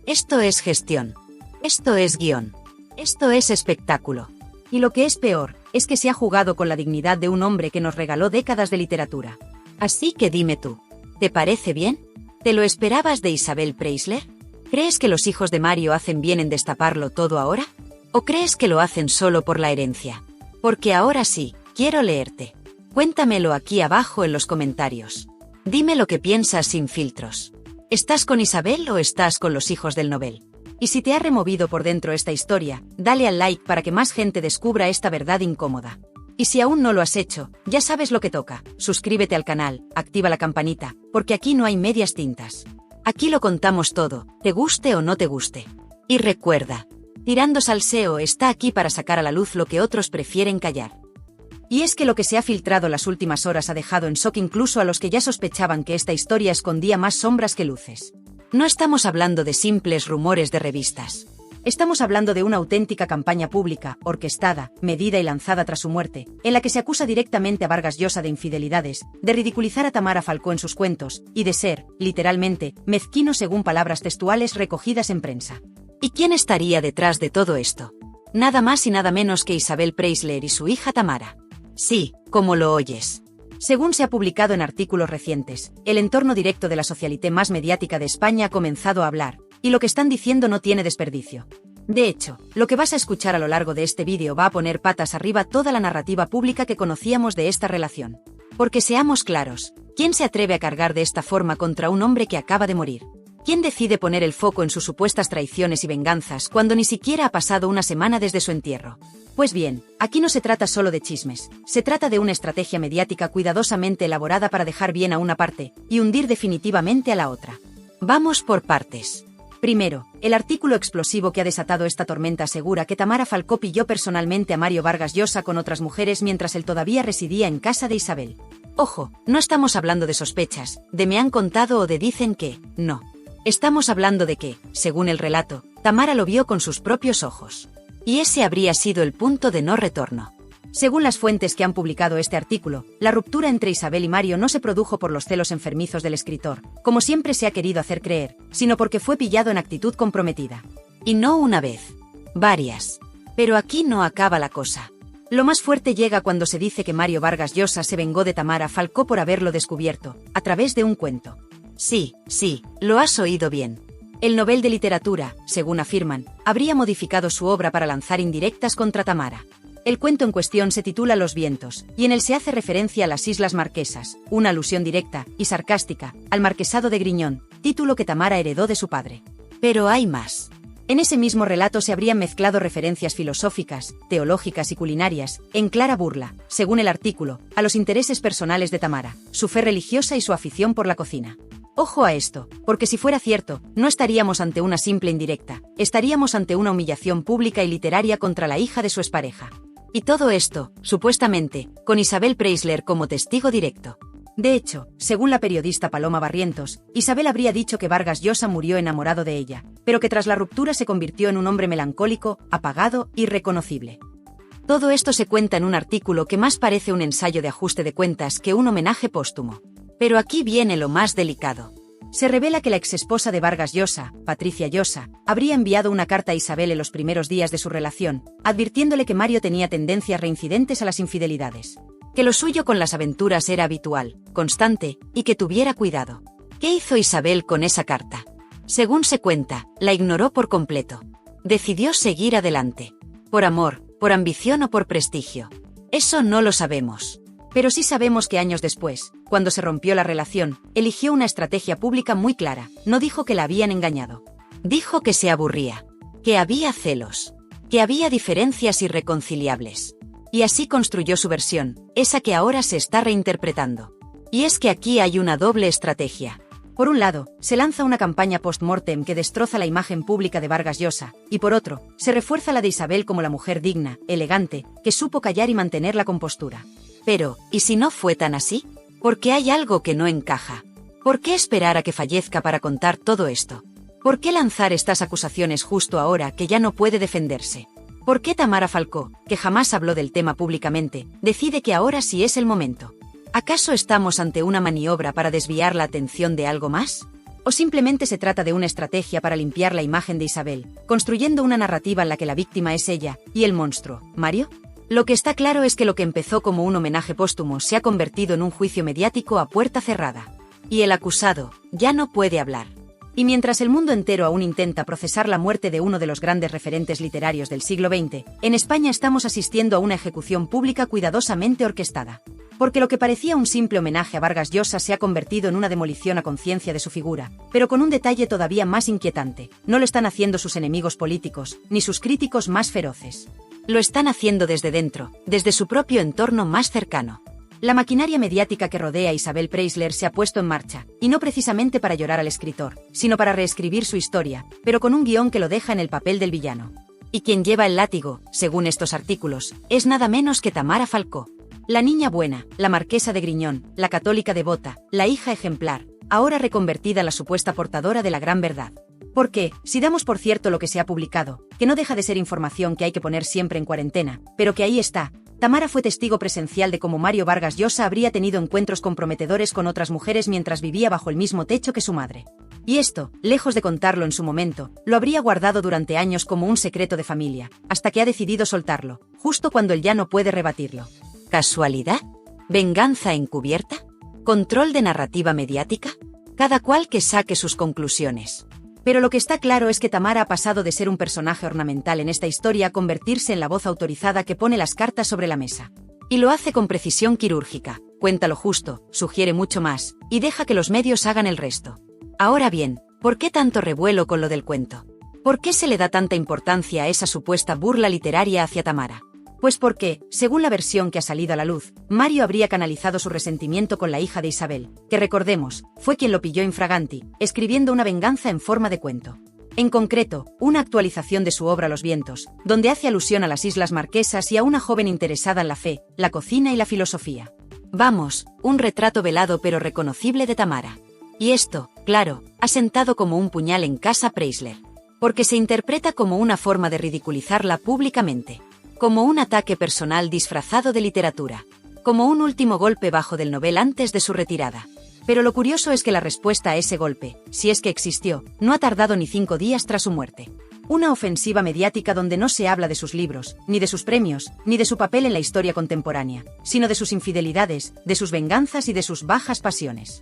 Esto es gestión. Esto es guión. Esto es espectáculo. Y lo que es peor, es que se ha jugado con la dignidad de un hombre que nos regaló décadas de literatura. Así que dime tú, ¿te parece bien? ¿Te lo esperabas de Isabel Preisler? ¿Crees que los hijos de Mario hacen bien en destaparlo todo ahora? ¿O crees que lo hacen solo por la herencia? Porque ahora sí, quiero leerte. Cuéntamelo aquí abajo en los comentarios. Dime lo que piensas sin filtros. ¿Estás con Isabel o estás con los hijos del Nobel? Y si te ha removido por dentro esta historia, dale al like para que más gente descubra esta verdad incómoda. Y si aún no lo has hecho, ya sabes lo que toca. Suscríbete al canal, activa la campanita, porque aquí no hay medias tintas. Aquí lo contamos todo, te guste o no te guste. Y recuerda, Tirando Salseo está aquí para sacar a la luz lo que otros prefieren callar. Y es que lo que se ha filtrado las últimas horas ha dejado en shock incluso a los que ya sospechaban que esta historia escondía más sombras que luces. No estamos hablando de simples rumores de revistas. Estamos hablando de una auténtica campaña pública, orquestada, medida y lanzada tras su muerte, en la que se acusa directamente a Vargas Llosa de infidelidades, de ridiculizar a Tamara Falcó en sus cuentos, y de ser, literalmente, mezquino según palabras textuales recogidas en prensa. ¿Y quién estaría detrás de todo esto? Nada más y nada menos que Isabel Preisler y su hija Tamara. Sí, como lo oyes. Según se ha publicado en artículos recientes, el entorno directo de la socialité más mediática de España ha comenzado a hablar, y lo que están diciendo no tiene desperdicio. De hecho, lo que vas a escuchar a lo largo de este vídeo va a poner patas arriba toda la narrativa pública que conocíamos de esta relación. Porque seamos claros, ¿quién se atreve a cargar de esta forma contra un hombre que acaba de morir? ¿Quién decide poner el foco en sus supuestas traiciones y venganzas cuando ni siquiera ha pasado una semana desde su entierro? Pues bien, aquí no se trata solo de chismes, se trata de una estrategia mediática cuidadosamente elaborada para dejar bien a una parte y hundir definitivamente a la otra. Vamos por partes. Primero, el artículo explosivo que ha desatado esta tormenta asegura que Tamara Falcó pilló personalmente a Mario Vargas Llosa con otras mujeres mientras él todavía residía en casa de Isabel. Ojo, no estamos hablando de sospechas, de me han contado o de dicen que, no. Estamos hablando de que, según el relato, Tamara lo vio con sus propios ojos. Y ese habría sido el punto de no retorno. Según las fuentes que han publicado este artículo, la ruptura entre Isabel y Mario no se produjo por los celos enfermizos del escritor, como siempre se ha querido hacer creer, sino porque fue pillado en actitud comprometida. Y no una vez. Varias. Pero aquí no acaba la cosa. Lo más fuerte llega cuando se dice que Mario Vargas Llosa se vengó de Tamara Falcó por haberlo descubierto, a través de un cuento. Sí, lo has oído bien. El Nobel de Literatura, según afirman, habría modificado su obra para lanzar indirectas contra Tamara. El cuento en cuestión se titula Los vientos, y en él se hace referencia a las Islas Marquesas, una alusión directa y sarcástica al marquesado de Griñón, título que Tamara heredó de su padre. Pero hay más. En ese mismo relato se habrían mezclado referencias filosóficas, teológicas y culinarias, en clara burla, según el artículo, a los intereses personales de Tamara, su fe religiosa y su afición por la cocina. Ojo a esto, porque si fuera cierto, no estaríamos ante una simple indirecta, estaríamos ante una humillación pública y literaria contra la hija de su expareja. Y todo esto, supuestamente, con Isabel Preisler como testigo directo. De hecho, según la periodista Paloma Barrientos, Isabel habría dicho que Vargas Llosa murió enamorado de ella, pero que tras la ruptura se convirtió en un hombre melancólico, apagado, irreconocible. Todo esto se cuenta en un artículo que más parece un ensayo de ajuste de cuentas que un homenaje póstumo. Pero aquí viene lo más delicado. Se revela que la exesposa de Vargas Llosa, Patricia Llosa, habría enviado una carta a Isabel en los primeros días de su relación, advirtiéndole que Mario tenía tendencias reincidentes a las infidelidades. Que lo suyo con las aventuras era habitual, constante, y que tuviera cuidado. ¿Qué hizo Isabel con esa carta? Según se cuenta, la ignoró por completo. Decidió seguir adelante. Por amor, por ambición o por prestigio. Eso no lo sabemos. Pero sí sabemos que años después, cuando se rompió la relación, eligió una estrategia pública muy clara, no dijo que la habían engañado. Dijo que se aburría, que había celos, que había diferencias irreconciliables. Y así construyó su versión, esa que ahora se está reinterpretando. Y es que aquí hay una doble estrategia. Por un lado, se lanza una campaña post-mortem que destroza la imagen pública de Vargas Llosa, y por otro, se refuerza la de Isabel como la mujer digna, elegante, que supo callar y mantener la compostura. Pero, ¿y si no fue tan así? Porque hay algo que no encaja. ¿Por qué esperar a que fallezca para contar todo esto? ¿Por qué lanzar estas acusaciones justo ahora que ya no puede defenderse? ¿Por qué Tamara Falcó, que jamás habló del tema públicamente, decide que ahora sí es el momento? ¿Acaso estamos ante una maniobra para desviar la atención de algo más? ¿O simplemente se trata de una estrategia para limpiar la imagen de Isabel, construyendo una narrativa en la que la víctima es ella y el monstruo, Mario? Lo que está claro es que lo que empezó como un homenaje póstumo se ha convertido en un juicio mediático a puerta cerrada. Y el acusado ya no puede hablar. Y mientras el mundo entero aún intenta procesar la muerte de uno de los grandes referentes literarios del siglo XX, en España estamos asistiendo a una ejecución pública cuidadosamente orquestada. Porque lo que parecía un simple homenaje a Vargas Llosa se ha convertido en una demolición a conciencia de su figura, pero con un detalle todavía más inquietante: no lo están haciendo sus enemigos políticos, ni sus críticos más feroces. Lo están haciendo desde dentro, desde su propio entorno más cercano. La maquinaria mediática que rodea a Isabel Preisler se ha puesto en marcha, y no precisamente para llorar al escritor, sino para reescribir su historia, pero con un guión que lo deja en el papel del villano. Y quien lleva el látigo, según estos artículos, es nada menos que Tamara Falcó. La niña buena, la marquesa de Griñón, la católica devota, la hija ejemplar, ahora reconvertida en la supuesta portadora de la gran verdad. Porque, si damos por cierto lo que se ha publicado, que no deja de ser información que hay que poner siempre en cuarentena, pero que ahí está, Tamara fue testigo presencial de cómo Mario Vargas Llosa habría tenido encuentros comprometedores con otras mujeres mientras vivía bajo el mismo techo que su madre. Y esto, lejos de contarlo en su momento, lo habría guardado durante años como un secreto de familia, hasta que ha decidido soltarlo, justo cuando él ya no puede rebatirlo. ¿Casualidad? ¿Venganza encubierta? ¿Control de narrativa mediática? Cada cual que saque sus conclusiones. Pero lo que está claro es que Tamara ha pasado de ser un personaje ornamental en esta historia a convertirse en la voz autorizada que pone las cartas sobre la mesa. Y lo hace con precisión quirúrgica, cuenta lo justo, sugiere mucho más, y deja que los medios hagan el resto. Ahora bien, ¿por qué tanto revuelo con lo del cuento? ¿Por qué se le da tanta importancia a esa supuesta burla literaria hacia Tamara? Pues porque, según la versión que ha salido a la luz, Mario habría canalizado su resentimiento con la hija de Isabel, que recordemos, fue quien lo pilló infraganti, escribiendo una venganza en forma de cuento. En concreto, una actualización de su obra Los vientos, donde hace alusión a las Islas Marquesas y a una joven interesada en la fe, la cocina y la filosofía. Vamos, un retrato velado pero reconocible de Tamara. Y esto, claro, ha sentado como un puñal en casa Preisler. Porque se interpreta como una forma de ridiculizarla públicamente. Como un ataque personal disfrazado de literatura. Como un último golpe bajo del novel antes de su retirada. Pero lo curioso es que la respuesta a ese golpe, si es que existió, no ha tardado ni 5 días tras su muerte. Una ofensiva mediática donde no se habla de sus libros, ni de sus premios, ni de su papel en la historia contemporánea, sino de sus infidelidades, de sus venganzas y de sus bajas pasiones.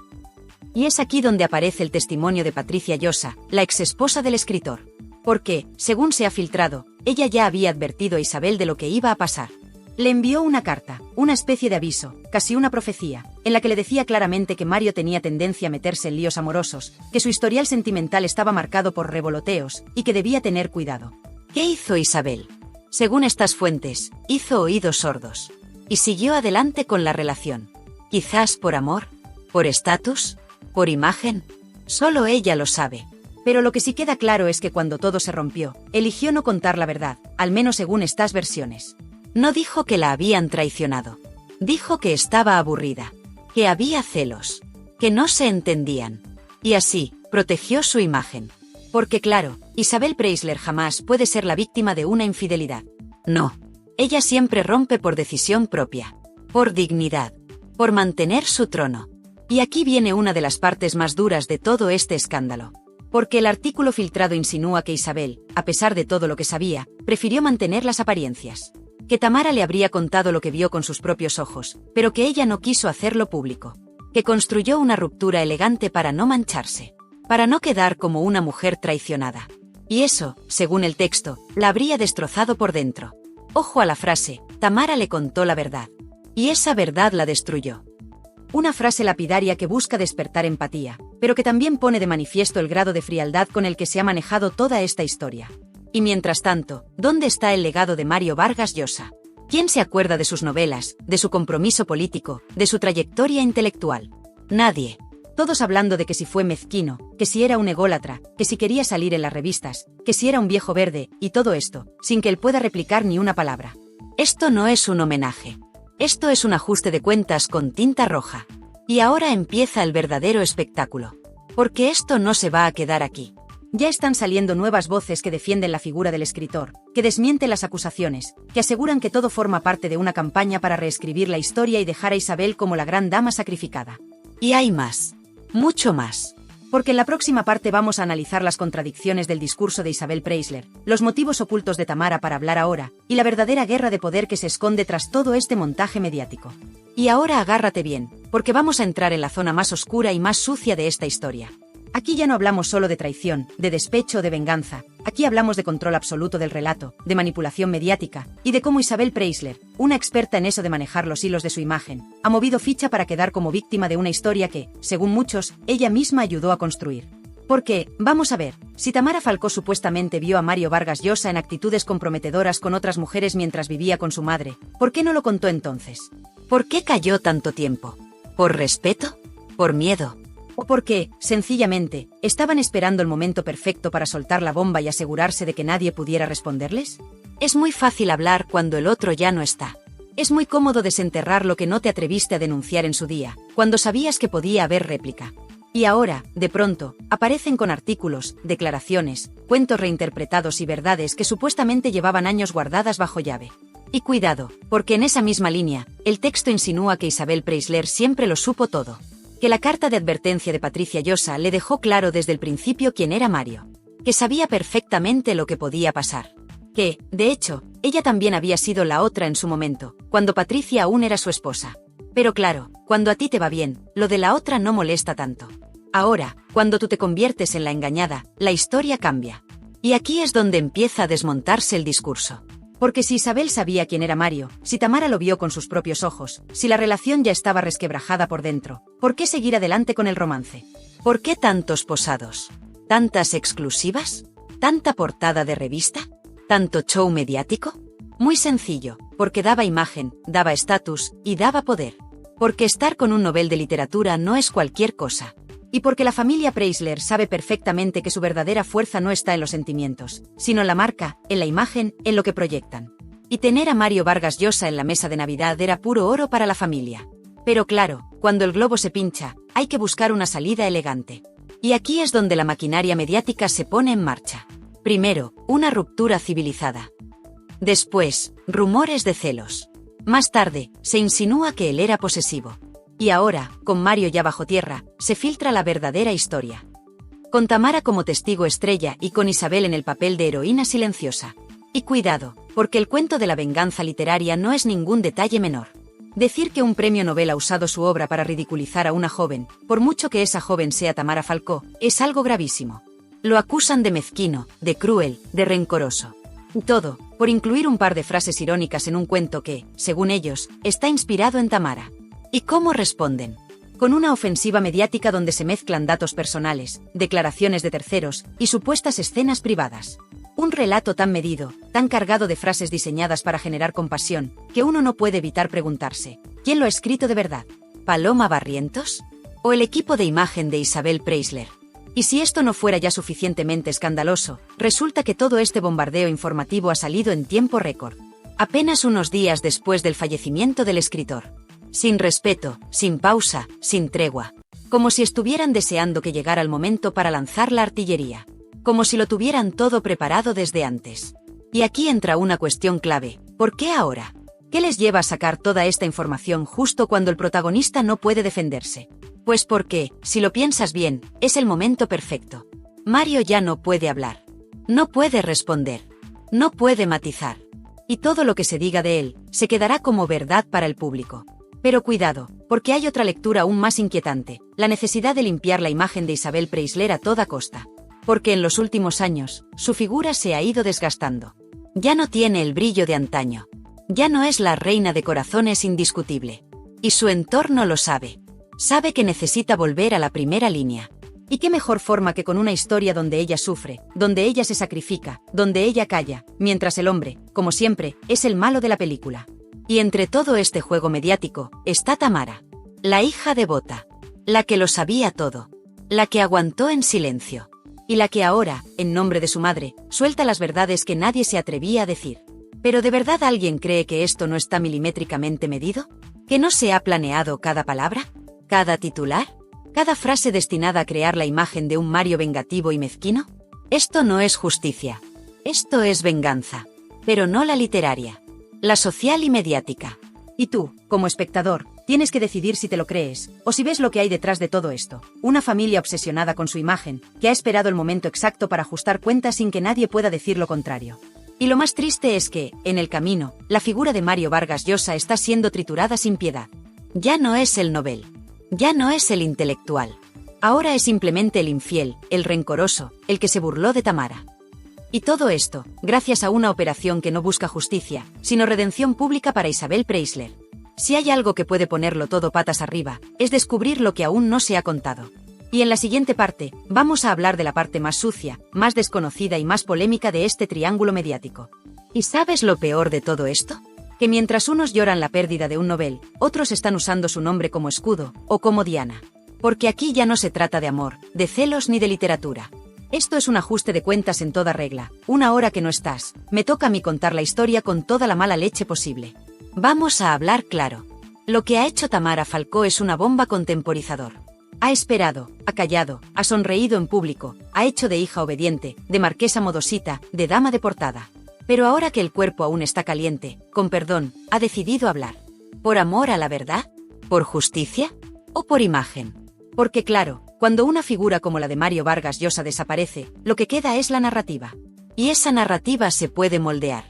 Y es aquí donde aparece el testimonio de Patricia Llosa, la exesposa del escritor. Porque, según se ha filtrado, ella ya había advertido a Isabel de lo que iba a pasar. Le envió una carta, una especie de aviso, casi una profecía, en la que le decía claramente que Mario tenía tendencia a meterse en líos amorosos, que su historial sentimental estaba marcado por revoloteos, y que debía tener cuidado. ¿Qué hizo Isabel? Según estas fuentes, hizo oídos sordos. Y siguió adelante con la relación. Quizás por amor, por estatus, por imagen. Solo ella lo sabe. Pero lo que sí queda claro es que cuando todo se rompió, eligió no contar la verdad, al menos según estas versiones. No dijo que la habían traicionado. Dijo que estaba aburrida, que había celos, que no se entendían. Y así, protegió su imagen. Porque claro, Isabel Preisler jamás puede ser la víctima de una infidelidad. No. Ella siempre rompe por decisión propia, por dignidad, por mantener su trono. Y aquí viene una de las partes más duras de todo este escándalo. Porque el artículo filtrado insinúa que Isabel, a pesar de todo lo que sabía, prefirió mantener las apariencias. Que Tamara le habría contado lo que vio con sus propios ojos, pero que ella no quiso hacerlo público. Que construyó una ruptura elegante para no mancharse. Para no quedar como una mujer traicionada. Y eso, según el texto, la habría destrozado por dentro. Ojo a la frase, Tamara le contó la verdad. Y esa verdad la destruyó. Una frase lapidaria que busca despertar empatía, pero que también pone de manifiesto el grado de frialdad con el que se ha manejado toda esta historia. Y mientras tanto, ¿dónde está el legado de Mario Vargas Llosa? ¿Quién se acuerda de sus novelas, de su compromiso político, de su trayectoria intelectual? Nadie. Todos hablando de que si fue mezquino, que si era un ególatra, que si quería salir en las revistas, que si era un viejo verde, y todo esto, sin que él pueda replicar ni una palabra. Esto no es un homenaje. Esto es un ajuste de cuentas con tinta roja. Y ahora empieza el verdadero espectáculo. Porque esto no se va a quedar aquí. Ya están saliendo nuevas voces que defienden la figura del escritor, que desmienten las acusaciones, que aseguran que todo forma parte de una campaña para reescribir la historia y dejar a Isabel como la gran dama sacrificada. Y hay más. Mucho más. Porque en la próxima parte vamos a analizar las contradicciones del discurso de Isabel Preisler, los motivos ocultos de Tamara para hablar ahora, y la verdadera guerra de poder que se esconde tras todo este montaje mediático. Y ahora agárrate bien, porque vamos a entrar en la zona más oscura y más sucia de esta historia. Aquí ya no hablamos solo de traición, de despecho o de venganza, aquí hablamos de control absoluto del relato, de manipulación mediática, y de cómo Isabel Preisler, una experta en eso de manejar los hilos de su imagen, ha movido ficha para quedar como víctima de una historia que, según muchos, ella misma ayudó a construir. Porque, vamos a ver, si Tamara Falcó supuestamente vio a Mario Vargas Llosa en actitudes comprometedoras con otras mujeres mientras vivía con su madre, ¿por qué no lo contó entonces? ¿Por qué calló tanto tiempo? ¿Por respeto? ¿Por miedo? ¿O porque, sencillamente, estaban esperando el momento perfecto para soltar la bomba y asegurarse de que nadie pudiera responderles? Es muy fácil hablar cuando el otro ya no está. Es muy cómodo desenterrar lo que no te atreviste a denunciar en su día, cuando sabías que podía haber réplica. Y ahora, de pronto, aparecen con artículos, declaraciones, cuentos reinterpretados y verdades que supuestamente llevaban años guardadas bajo llave. Y cuidado, porque en esa misma línea, el texto insinúa que Isabel Preisler siempre lo supo todo. Que la carta de advertencia de Patricia Llosa le dejó claro desde el principio quién era Mario. Que sabía perfectamente lo que podía pasar. Que, de hecho, ella también había sido la otra en su momento, cuando Patricia aún era su esposa. Pero claro, cuando a ti te va bien, lo de la otra no molesta tanto. Ahora, cuando tú te conviertes en la engañada, la historia cambia. Y aquí es donde empieza a desmontarse el discurso. Porque si Isabel sabía quién era Mario, si Tamara lo vio con sus propios ojos, si la relación ya estaba resquebrajada por dentro, ¿por qué seguir adelante con el romance? ¿Por qué tantos posados? ¿Tantas exclusivas? ¿Tanta portada de revista? ¿Tanto show mediático? Muy sencillo, porque daba imagen, daba estatus y daba poder. Porque estar con un Nobel de literatura no es cualquier cosa. Y porque la familia Preisler sabe perfectamente que su verdadera fuerza no está en los sentimientos, sino en la marca, en la imagen, en lo que proyectan. Y tener a Mario Vargas Llosa en la mesa de Navidad era puro oro para la familia. Pero claro, cuando el globo se pincha, hay que buscar una salida elegante. Y aquí es donde la maquinaria mediática se pone en marcha. Primero, una ruptura civilizada. Después, rumores de celos. Más tarde, se insinúa que él era posesivo. Y ahora, con Mario ya bajo tierra, se filtra la verdadera historia. Con Tamara como testigo estrella y con Isabel en el papel de heroína silenciosa. Y cuidado, porque el cuento de la venganza literaria no es ningún detalle menor. Decir que un premio Nobel ha usado su obra para ridiculizar a una joven, por mucho que esa joven sea Tamara Falcó, es algo gravísimo. Lo acusan de mezquino, de cruel, de rencoroso. Todo, por incluir un par de frases irónicas en un cuento que, según ellos, está inspirado en Tamara. ¿Y cómo responden? Con una ofensiva mediática donde se mezclan datos personales, declaraciones de terceros y supuestas escenas privadas. Un relato tan medido, tan cargado de frases diseñadas para generar compasión, que uno no puede evitar preguntarse, ¿quién lo ha escrito de verdad? ¿Paloma Barrientos? ¿O el equipo de imagen de Isabel Preisler? Y si esto no fuera ya suficientemente escandaloso, resulta que todo este bombardeo informativo ha salido en tiempo récord. Apenas unos días después del fallecimiento del escritor. Sin respeto, sin pausa, sin tregua. Como si estuvieran deseando que llegara el momento para lanzar la artillería. Como si lo tuvieran todo preparado desde antes. Y aquí entra una cuestión clave. ¿Por qué ahora? ¿Qué les lleva a sacar toda esta información justo cuando el protagonista no puede defenderse? Pues porque, si lo piensas bien, es el momento perfecto. Mario ya no puede hablar. No puede responder. No puede matizar. Y todo lo que se diga de él, se quedará como verdad para el público. Pero cuidado, porque hay otra lectura aún más inquietante, la necesidad de limpiar la imagen de Isabel Preisler a toda costa. Porque en los últimos años, su figura se ha ido desgastando. Ya no tiene el brillo de antaño. Ya no es la reina de corazones indiscutible. Y su entorno lo sabe. Sabe que necesita volver a la primera línea. ¿Y qué mejor forma que con una historia donde ella sufre, donde ella se sacrifica, donde ella calla, mientras el hombre, como siempre, es el malo de la película? Y entre todo este juego mediático, está Tamara. La hija devota. La que lo sabía todo. La que aguantó en silencio. Y la que ahora, en nombre de su madre, suelta las verdades que nadie se atrevía a decir. ¿Pero de verdad alguien cree que esto no está milimétricamente medido? ¿Que no se ha planeado cada palabra? ¿Cada titular? ¿Cada frase destinada a crear la imagen de un Mario vengativo y mezquino? Esto no es justicia. Esto es venganza. Pero no la literaria. La social y mediática. Y tú, como espectador, tienes que decidir si te lo crees, o si ves lo que hay detrás de todo esto. Una familia obsesionada con su imagen, que ha esperado el momento exacto para ajustar cuentas sin que nadie pueda decir lo contrario. Y lo más triste es que, en el camino, la figura de Mario Vargas Llosa está siendo triturada sin piedad. Ya no es el novel. Ya no es el intelectual. Ahora es simplemente el infiel, el rencoroso, el que se burló de Tamara. Y todo esto, gracias a una operación que no busca justicia, sino redención pública para Isabel Preisler. Si hay algo que puede ponerlo todo patas arriba, es descubrir lo que aún no se ha contado. Y en la siguiente parte, vamos a hablar de la parte más sucia, más desconocida y más polémica de este triángulo mediático. ¿Y sabes lo peor de todo esto? Que mientras unos lloran la pérdida de un novel, otros están usando su nombre como escudo, o como diana. Porque aquí ya no se trata de amor, de celos ni de literatura. Esto es un ajuste de cuentas en toda regla. Una hora que no estás, me toca a mí contar la historia con toda la mala leche posible. Vamos a hablar claro. Lo que ha hecho Tamara Falcó es una bomba contemporizador. Ha esperado, ha callado, ha sonreído en público, ha hecho de hija obediente, de marquesa modosita, de dama de portada. Pero ahora que el cuerpo aún está caliente, con perdón, ha decidido hablar. ¿Por amor a la verdad? ¿Por justicia? ¿O por imagen? Porque claro, cuando una figura como la de Mario Vargas Llosa desaparece, lo que queda es la narrativa. Y esa narrativa se puede moldear.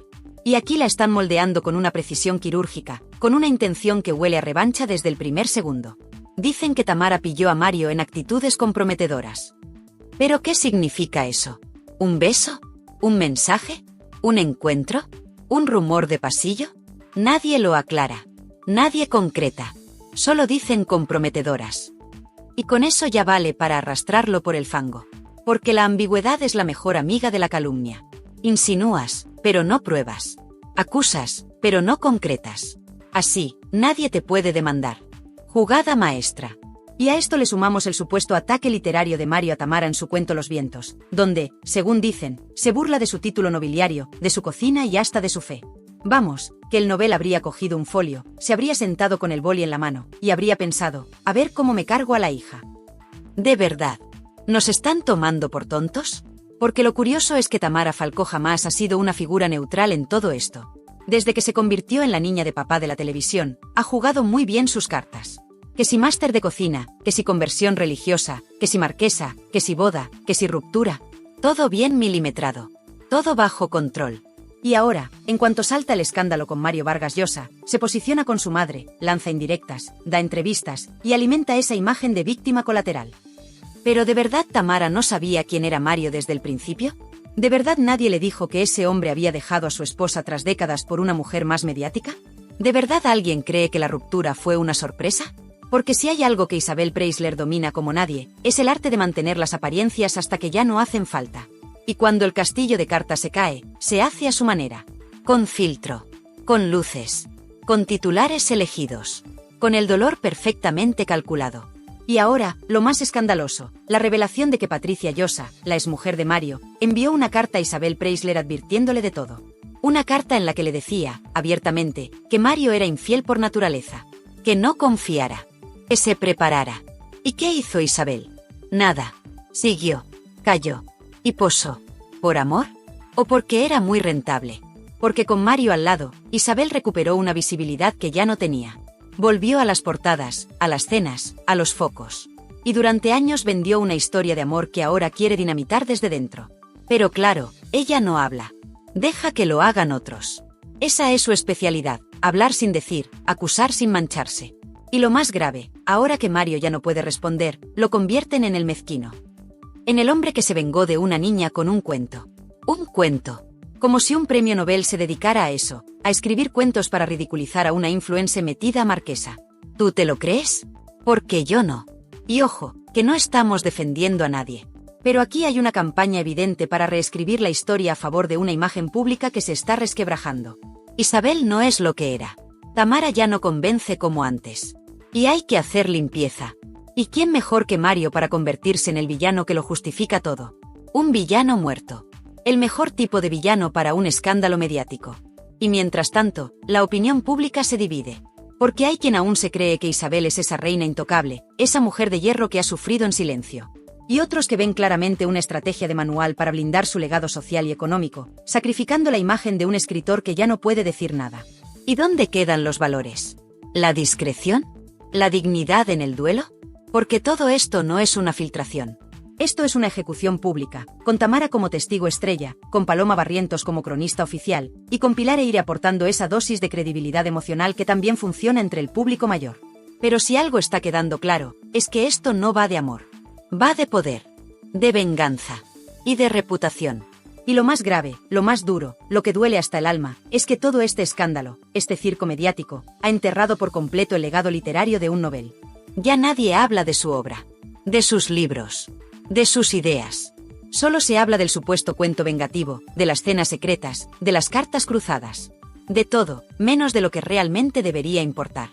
Y aquí la están moldeando con una precisión quirúrgica, con una intención que huele a revancha desde el primer segundo. Dicen que Tamara pilló a Mario en actitudes comprometedoras. ¿Pero qué significa eso? ¿Un beso? ¿Un mensaje? ¿Un encuentro? ¿Un rumor de pasillo? Nadie lo aclara. Nadie concreta. Solo dicen comprometedoras. Y con eso ya vale para arrastrarlo por el fango. Porque la ambigüedad es la mejor amiga de la calumnia. Insinúas, pero no pruebas. Acusas, pero no concretas. Así, nadie te puede demandar. Jugada maestra. Y a esto le sumamos el supuesto ataque literario de Mario a Tamara en su cuento Los vientos, donde, según dicen, se burla de su título nobiliario, de su cocina y hasta de su fe. Vamos, que el novel habría cogido un folio, se habría sentado con el boli en la mano, y habría pensado, a ver cómo me cargo a la hija. ¿De verdad? ¿Nos están tomando por tontos? Porque lo curioso es que Tamara Falcó jamás ha sido una figura neutral en todo esto. Desde que se convirtió en la niña de papá de la televisión, ha jugado muy bien sus cartas. Que si máster de cocina, que si conversión religiosa, que si marquesa, que si boda, que si ruptura. Todo bien milimetrado. Todo bajo control. Y ahora, en cuanto salta el escándalo con Mario Vargas Llosa, se posiciona con su madre, lanza indirectas, da entrevistas y alimenta esa imagen de víctima colateral. ¿Pero de verdad Tamara no sabía quién era Mario desde el principio? ¿De verdad nadie le dijo que ese hombre había dejado a su esposa tras décadas por una mujer más mediática? ¿De verdad alguien cree que la ruptura fue una sorpresa? Porque si hay algo que Isabel Preisler domina como nadie, es el arte de mantener las apariencias hasta que ya no hacen falta. Y cuando el castillo de cartas se cae, se hace a su manera. Con filtro. Con luces. Con titulares elegidos. Con el dolor perfectamente calculado. Y ahora, lo más escandaloso, la revelación de que Patricia Llosa, la exmujer de Mario, envió una carta a Isabel Preisler advirtiéndole de todo. Una carta en la que le decía, abiertamente, que Mario era infiel por naturaleza. Que no confiara. Que se preparara. ¿Y qué hizo Isabel? Nada. Siguió. Calló. Y posó. ¿Por amor? ¿O porque era muy rentable? Porque con Mario al lado, Isabel recuperó una visibilidad que ya no tenía. Volvió a las portadas, a las cenas, a los focos. Y durante años vendió una historia de amor que ahora quiere dinamitar desde dentro. Pero claro, ella no habla. Deja que lo hagan otros. Esa es su especialidad, hablar sin decir, acusar sin mancharse. Y lo más grave, ahora que Mario ya no puede responder, lo convierten en el mezquino. En el hombre que se vengó de una niña con un cuento. Un cuento. Como si un premio Nobel se dedicara a eso, a escribir cuentos para ridiculizar a una influencer metida a marquesa. ¿Tú te lo crees? Porque yo no. Y ojo, que no estamos defendiendo a nadie. Pero aquí hay una campaña evidente para reescribir la historia a favor de una imagen pública que se está resquebrajando. Isabel no es lo que era. Tamara ya no convence como antes. Y hay que hacer limpieza. ¿Y quién mejor que Mario para convertirse en el villano que lo justifica todo? Un villano muerto. El mejor tipo de villano para un escándalo mediático. Y mientras tanto, la opinión pública se divide. Porque hay quien aún se cree que Isabel es esa reina intocable, esa mujer de hierro que ha sufrido en silencio. Y otros que ven claramente una estrategia de manual para blindar su legado social y económico, sacrificando la imagen de un escritor que ya no puede decir nada. ¿Y dónde quedan los valores? ¿La discreción? ¿La dignidad en el duelo? Porque todo esto no es una filtración. Esto es una ejecución pública, con Tamara como testigo estrella, con Paloma Barrientos como cronista oficial, y con Pilar Eire aportando esa dosis de credibilidad emocional que también funciona entre el público mayor. Pero si algo está quedando claro, es que esto no va de amor. Va de poder, de venganza y de reputación. Y lo más grave, lo más duro, lo que duele hasta el alma, es que todo este escándalo, este circo mediático, ha enterrado por completo el legado literario de un Nobel. Ya nadie habla de su obra, de sus libros, de sus ideas. Solo se habla del supuesto cuento vengativo, de las cenas secretas, de las cartas cruzadas. De todo, menos de lo que realmente debería importar.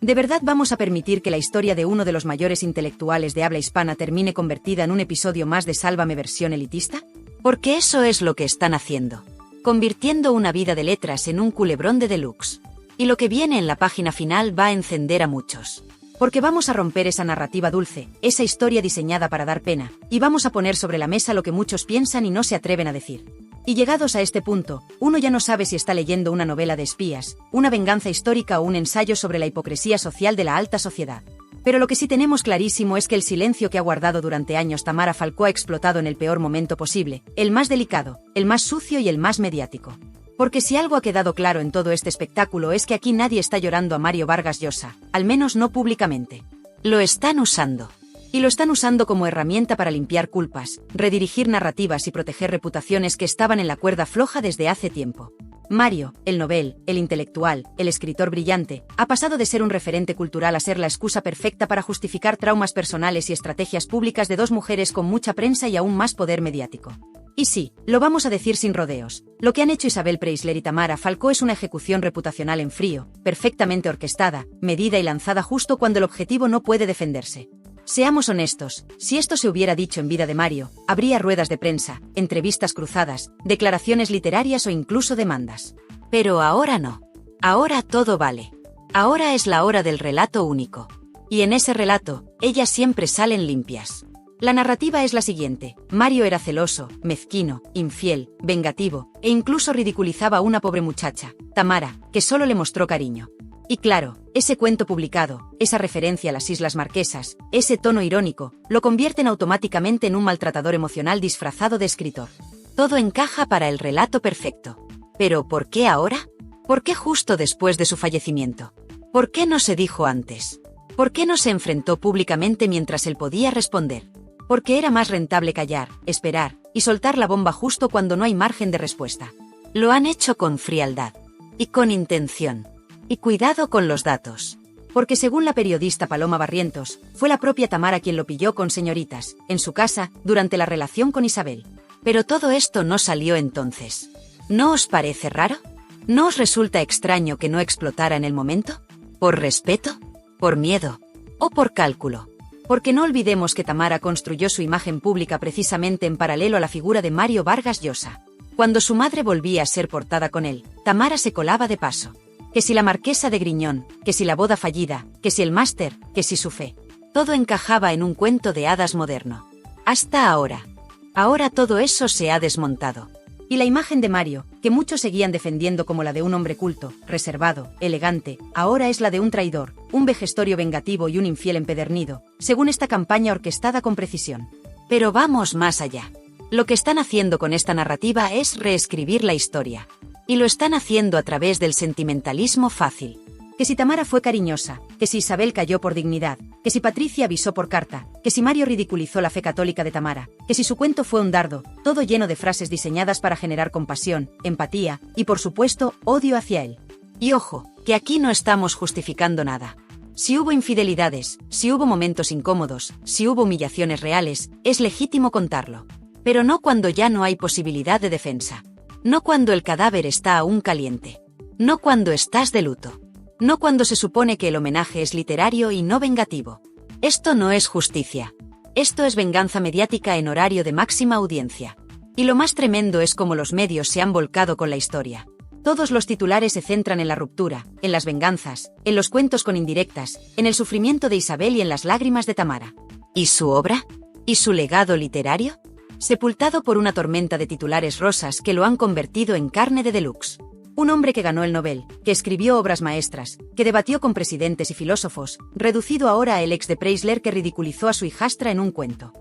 ¿De verdad vamos a permitir que la historia de uno de los mayores intelectuales de habla hispana termine convertida en un episodio más de Sálvame versión elitista? Porque eso es lo que están haciendo. Convirtiendo una vida de letras en un culebrón de deluxe. Y lo que viene en la página final va a encender a muchos. Porque vamos a romper esa narrativa dulce, esa historia diseñada para dar pena, y vamos a poner sobre la mesa lo que muchos piensan y no se atreven a decir. Y llegados a este punto, uno ya no sabe si está leyendo una novela de espías, una venganza histórica o un ensayo sobre la hipocresía social de la alta sociedad. Pero lo que sí tenemos clarísimo es que el silencio que ha guardado durante años Tamara Falcó ha explotado en el peor momento posible, el más delicado, el más sucio y el más mediático. Porque si algo ha quedado claro en todo este espectáculo es que aquí nadie está llorando a Mario Vargas Llosa, al menos no públicamente. Lo están usando. Y lo están usando como herramienta para limpiar culpas, redirigir narrativas y proteger reputaciones que estaban en la cuerda floja desde hace tiempo. Mario, el Nobel, el intelectual, el escritor brillante, ha pasado de ser un referente cultural a ser la excusa perfecta para justificar traumas personales y estrategias públicas de dos mujeres con mucha prensa y aún más poder mediático. Y sí, lo vamos a decir sin rodeos, lo que han hecho Isabel Preisler y Tamara Falcó es una ejecución reputacional en frío, perfectamente orquestada, medida y lanzada justo cuando el objetivo no puede defenderse. Seamos honestos, si esto se hubiera dicho en vida de Mario, habría ruedas de prensa, entrevistas cruzadas, declaraciones literarias o incluso demandas. Pero ahora no. Ahora todo vale. Ahora es la hora del relato único. Y en ese relato, ellas siempre salen limpias. La narrativa es la siguiente: Mario era celoso, mezquino, infiel, vengativo, e incluso ridiculizaba a una pobre muchacha, Tamara, que solo le mostró cariño. Y claro, ese cuento publicado, esa referencia a las Islas Marquesas, ese tono irónico, lo convierten automáticamente en un maltratador emocional disfrazado de escritor. Todo encaja para el relato perfecto. ¿Pero por qué ahora? ¿Por qué justo después de su fallecimiento? ¿Por qué no se dijo antes? ¿Por qué no se enfrentó públicamente mientras él podía responder? Porque era más rentable callar, esperar, y soltar la bomba justo cuando no hay margen de respuesta. Lo han hecho con frialdad. Y con intención. Y cuidado con los datos. Porque según la periodista Paloma Barrientos, fue la propia Tamara quien lo pilló con señoritas, en su casa, durante la relación con Isabel. Pero todo esto no salió entonces. ¿No os parece raro? ¿No os resulta extraño que no explotara en el momento? ¿Por respeto? ¿Por miedo? ¿O por cálculo? Porque no olvidemos que Tamara construyó su imagen pública precisamente en paralelo a la figura de Mario Vargas Llosa. Cuando su madre volvía a ser portada con él, Tamara se colaba de paso. Que si la marquesa de Griñón, que si la boda fallida, que si el máster, que si su fe. Todo encajaba en un cuento de hadas moderno. Hasta ahora. Ahora todo eso se ha desmontado. Y la imagen de Mario, que muchos seguían defendiendo como la de un hombre culto, reservado, elegante, ahora es la de un traidor, un vejestorio vengativo y un infiel empedernido, según esta campaña orquestada con precisión. Pero vamos más allá. Lo que están haciendo con esta narrativa es reescribir la historia. Y lo están haciendo a través del sentimentalismo fácil. Que si Tamara fue cariñosa, que si Isabel cayó por dignidad, que si Patricia avisó por carta, que si Mario ridiculizó la fe católica de Tamara, que si su cuento fue un dardo, todo lleno de frases diseñadas para generar compasión, empatía y, por supuesto, odio hacia él. Y ojo, que aquí no estamos justificando nada. Si hubo infidelidades, si hubo momentos incómodos, si hubo humillaciones reales, es legítimo contarlo. Pero no cuando ya no hay posibilidad de defensa. No cuando el cadáver está aún caliente. No cuando estás de luto. No cuando se supone que el homenaje es literario y no vengativo. Esto no es justicia. Esto es venganza mediática en horario de máxima audiencia. Y lo más tremendo es cómo los medios se han volcado con la historia. Todos los titulares se centran en la ruptura, en las venganzas, en los cuentos con indirectas, en el sufrimiento de Isabel y en las lágrimas de Tamara. ¿Y su obra? ¿Y su legado literario? Sepultado por una tormenta de titulares rosas que lo han convertido en carne de deluxe. Un hombre que ganó el Nobel, que escribió obras maestras, que debatió con presidentes y filósofos, reducido ahora a el ex de Preisler que ridiculizó a su hijastra en un cuento.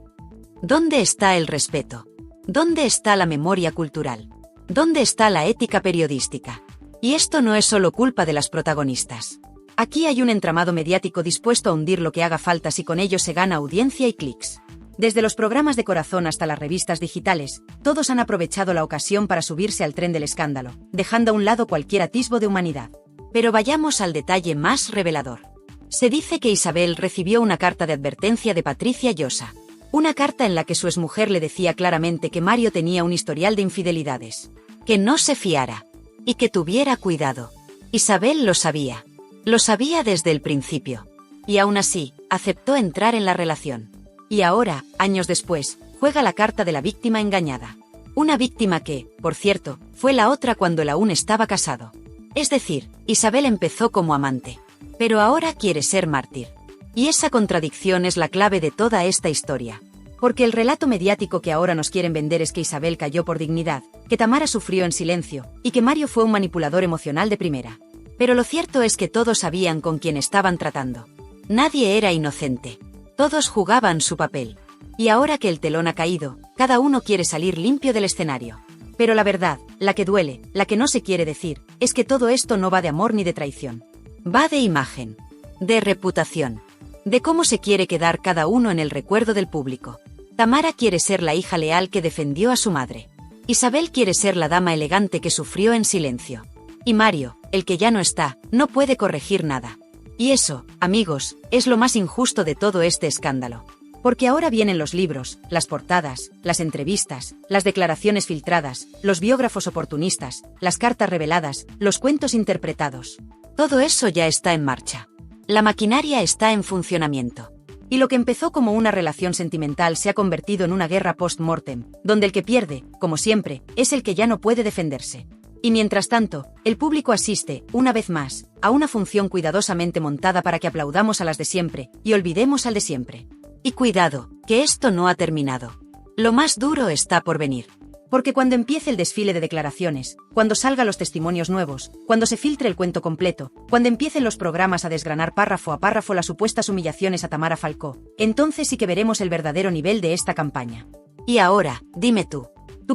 ¿Dónde está el respeto? ¿Dónde está la memoria cultural? ¿Dónde está la ética periodística? Y esto no es solo culpa de las protagonistas. Aquí hay un entramado mediático dispuesto a hundir lo que haga falta si con ello se gana audiencia y clics. Desde los programas de corazón hasta las revistas digitales, todos han aprovechado la ocasión para subirse al tren del escándalo, dejando a un lado cualquier atisbo de humanidad. Pero vayamos al detalle más revelador. Se dice que Isabel recibió una carta de advertencia de Patricia Llosa. Una carta en la que su exmujer le decía claramente que Mario tenía un historial de infidelidades. Que no se fiara. Y que tuviera cuidado. Isabel lo sabía. Lo sabía desde el principio. Y aún así, aceptó entrar en la relación. Y ahora, años después, juega la carta de la víctima engañada. Una víctima que, por cierto, fue la otra cuando él aún estaba casado. Es decir, Isabel empezó como amante. Pero ahora quiere ser mártir. Y esa contradicción es la clave de toda esta historia. Porque el relato mediático que ahora nos quieren vender es que Isabel cayó por dignidad, que Tamara sufrió en silencio, y que Mario fue un manipulador emocional de primera. Pero lo cierto es que todos sabían con quién estaban tratando. Nadie era inocente. Todos jugaban su papel. Y ahora que el telón ha caído, cada uno quiere salir limpio del escenario. Pero la verdad, la que duele, la que no se quiere decir, es que todo esto no va de amor ni de traición. Va de imagen. De reputación. De cómo se quiere quedar cada uno en el recuerdo del público. Tamara quiere ser la hija leal que defendió a su madre. Isabel quiere ser la dama elegante que sufrió en silencio. Y Mario, el que ya no está, no puede corregir nada. Y eso, amigos, es lo más injusto de todo este escándalo. Porque ahora vienen los libros, las portadas, las entrevistas, las declaraciones filtradas, los biógrafos oportunistas, las cartas reveladas, los cuentos interpretados. Todo eso ya está en marcha. La maquinaria está en funcionamiento. Y lo que empezó como una relación sentimental se ha convertido en una guerra post-mortem, donde el que pierde, como siempre, es el que ya no puede defenderse. Y mientras tanto, el público asiste, una vez más, a una función cuidadosamente montada para que aplaudamos a las de siempre, y olvidemos al de siempre. Y cuidado, que esto no ha terminado. Lo más duro está por venir. Porque cuando empiece el desfile de declaraciones, cuando salgan los testimonios nuevos, cuando se filtre el cuento completo, cuando empiecen los programas a desgranar párrafo a párrafo las supuestas humillaciones a Tamara Falcó, entonces sí que veremos el verdadero nivel de esta campaña. Y ahora, dime tú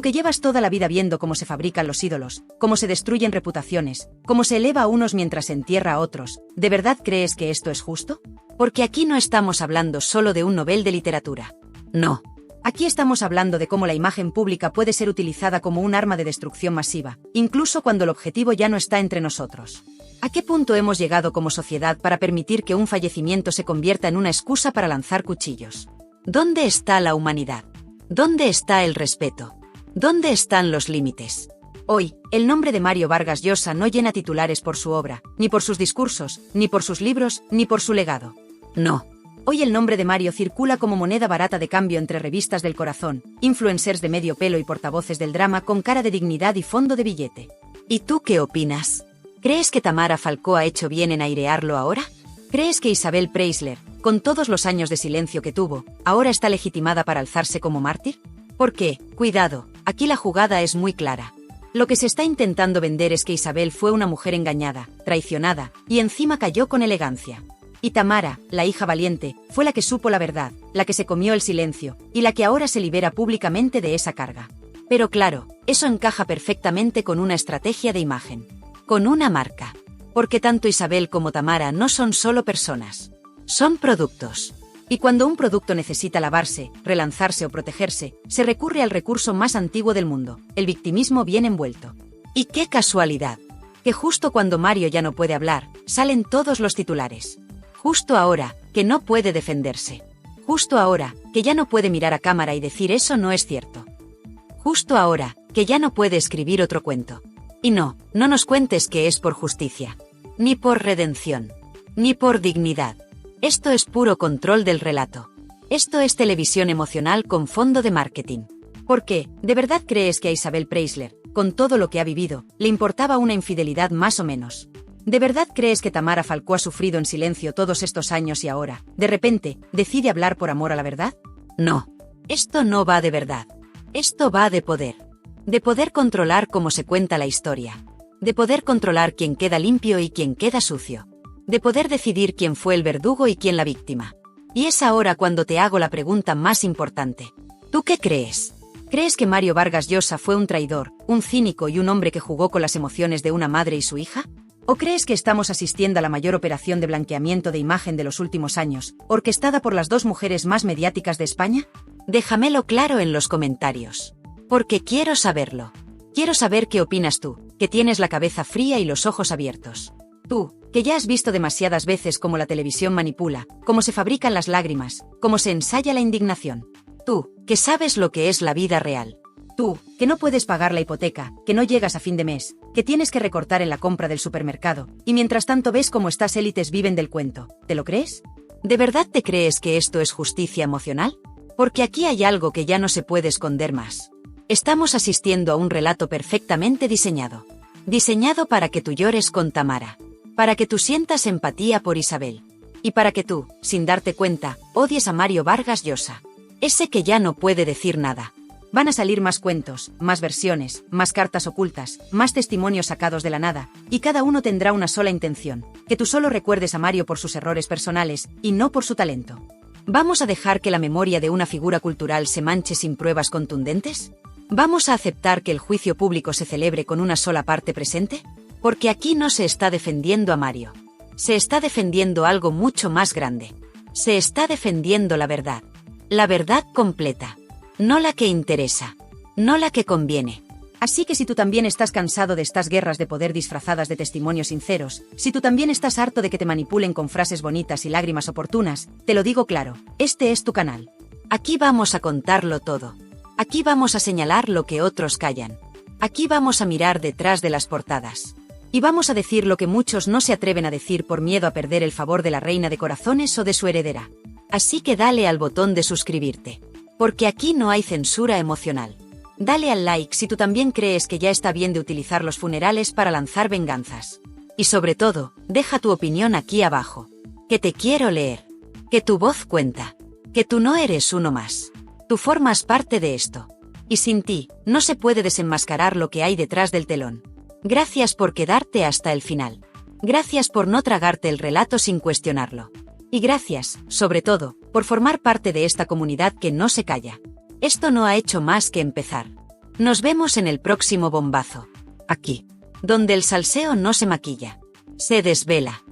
que llevas toda la vida viendo cómo se fabrican los ídolos, cómo se destruyen reputaciones, cómo se eleva a unos mientras se entierra a otros, ¿de verdad crees que esto es justo? Porque aquí no estamos hablando solo de un Nobel de literatura. No. Aquí estamos hablando de cómo la imagen pública puede ser utilizada como un arma de destrucción masiva, incluso cuando el objetivo ya no está entre nosotros. ¿A qué punto hemos llegado como sociedad para permitir que un fallecimiento se convierta en una excusa para lanzar cuchillos? ¿Dónde está la humanidad? ¿Dónde está el respeto? ¿Dónde están los límites? Hoy, el nombre de Mario Vargas Llosa no llena titulares por su obra, ni por sus discursos, ni por sus libros, ni por su legado. No. Hoy el nombre de Mario circula como moneda barata de cambio entre revistas del corazón, influencers de medio pelo y portavoces del drama con cara de dignidad y fondo de billete. ¿Y tú qué opinas? ¿Crees que Tamara Falcó ha hecho bien en airearlo ahora? ¿Crees que Isabel Preisler, con todos los años de silencio que tuvo, ahora está legitimada para alzarse como mártir? Porque, cuidado, aquí la jugada es muy clara. Lo que se está intentando vender es que Isabel fue una mujer engañada, traicionada, y encima cayó con elegancia. Y Tamara, la hija valiente, fue la que supo la verdad, la que se comió el silencio, y la que ahora se libera públicamente de esa carga. Pero claro, eso encaja perfectamente con una estrategia de imagen. Con una marca. Porque tanto Isabel como Tamara no son solo personas. Son productos. Y cuando un producto necesita lavarse, relanzarse o protegerse, se recurre al recurso más antiguo del mundo, el victimismo bien envuelto. Y qué casualidad, que justo cuando Mario ya no puede hablar, salen todos los titulares. Justo ahora, que no puede defenderse. Justo ahora, que ya no puede mirar a cámara y decir eso no es cierto. Justo ahora, que ya no puede escribir otro cuento. Y no nos cuentes que es por justicia. Ni por redención. Ni por dignidad. Esto es puro control del relato. Esto es televisión emocional con fondo de marketing. ¿Por qué? ¿De verdad crees que a Isabel Preisler, con todo lo que ha vivido, le importaba una infidelidad más o menos. ¿De verdad crees que Tamara Falcó ha sufrido en silencio todos estos años y ahora, de repente, decide hablar por amor a la verdad? No. Esto no va de verdad. Esto va de poder. De poder controlar cómo se cuenta la historia. De poder controlar quién queda limpio y quién queda sucio. De poder decidir quién fue el verdugo y quién la víctima. Y es ahora cuando te hago la pregunta más importante. ¿Tú qué crees? ¿Crees que Mario Vargas Llosa fue un traidor, un cínico y un hombre que jugó con las emociones de una madre y su hija? ¿O crees que estamos asistiendo a la mayor operación de blanqueamiento de imagen de los últimos años, orquestada por las dos mujeres más mediáticas de España? Déjamelo claro en los comentarios. Porque quiero saberlo. Quiero saber qué opinas tú, que tienes la cabeza fría y los ojos abiertos. Tú, que ya has visto demasiadas veces cómo la televisión manipula, cómo se fabrican las lágrimas, cómo se ensaya la indignación. Tú, que sabes lo que es la vida real. Tú, que no puedes pagar la hipoteca, que no llegas a fin de mes, que tienes que recortar en la compra del supermercado, y mientras tanto ves cómo estas élites viven del cuento. ¿Te lo crees? ¿De verdad te crees que esto es justicia emocional? Porque aquí hay algo que ya no se puede esconder más. Estamos asistiendo a un relato perfectamente diseñado. Diseñado para que tú llores con Tamara. Para que tú sientas empatía por Isabel. Y para que tú, sin darte cuenta, odies a Mario Vargas Llosa. Ese que ya no puede decir nada. Van a salir más cuentos, más versiones, más cartas ocultas, más testimonios sacados de la nada, y cada uno tendrá una sola intención, que tú solo recuerdes a Mario por sus errores personales, y no por su talento. ¿Vamos a dejar que la memoria de una figura cultural se manche sin pruebas contundentes? ¿Vamos a aceptar que el juicio público se celebre con una sola parte presente? Porque aquí no se está defendiendo a Mario. Se está defendiendo algo mucho más grande. Se está defendiendo la verdad. La verdad completa. No la que interesa. No la que conviene. Así que si tú también estás cansado de estas guerras de poder disfrazadas de testimonios sinceros, si tú también estás harto de que te manipulen con frases bonitas y lágrimas oportunas, te lo digo claro, este es tu canal. Aquí vamos a contarlo todo. Aquí vamos a señalar lo que otros callan. Aquí vamos a mirar detrás de las portadas. Y vamos a decir lo que muchos no se atreven a decir por miedo a perder el favor de la reina de corazones o de su heredera. Así que dale al botón de suscribirte. Porque aquí no hay censura emocional. Dale al like si tú también crees que ya está bien de utilizar los funerales para lanzar venganzas. Y sobre todo, deja tu opinión aquí abajo. Que te quiero leer. Que tu voz cuenta. Que tú no eres uno más. Tú formas parte de esto. Y sin ti, no se puede desenmascarar lo que hay detrás del telón. Gracias por quedarte hasta el final. Gracias por no tragarte el relato sin cuestionarlo. Y gracias, sobre todo, por formar parte de esta comunidad que no se calla. Esto no ha hecho más que empezar. Nos vemos en el próximo bombazo. Aquí. Donde el salseo no se maquilla. Se desvela.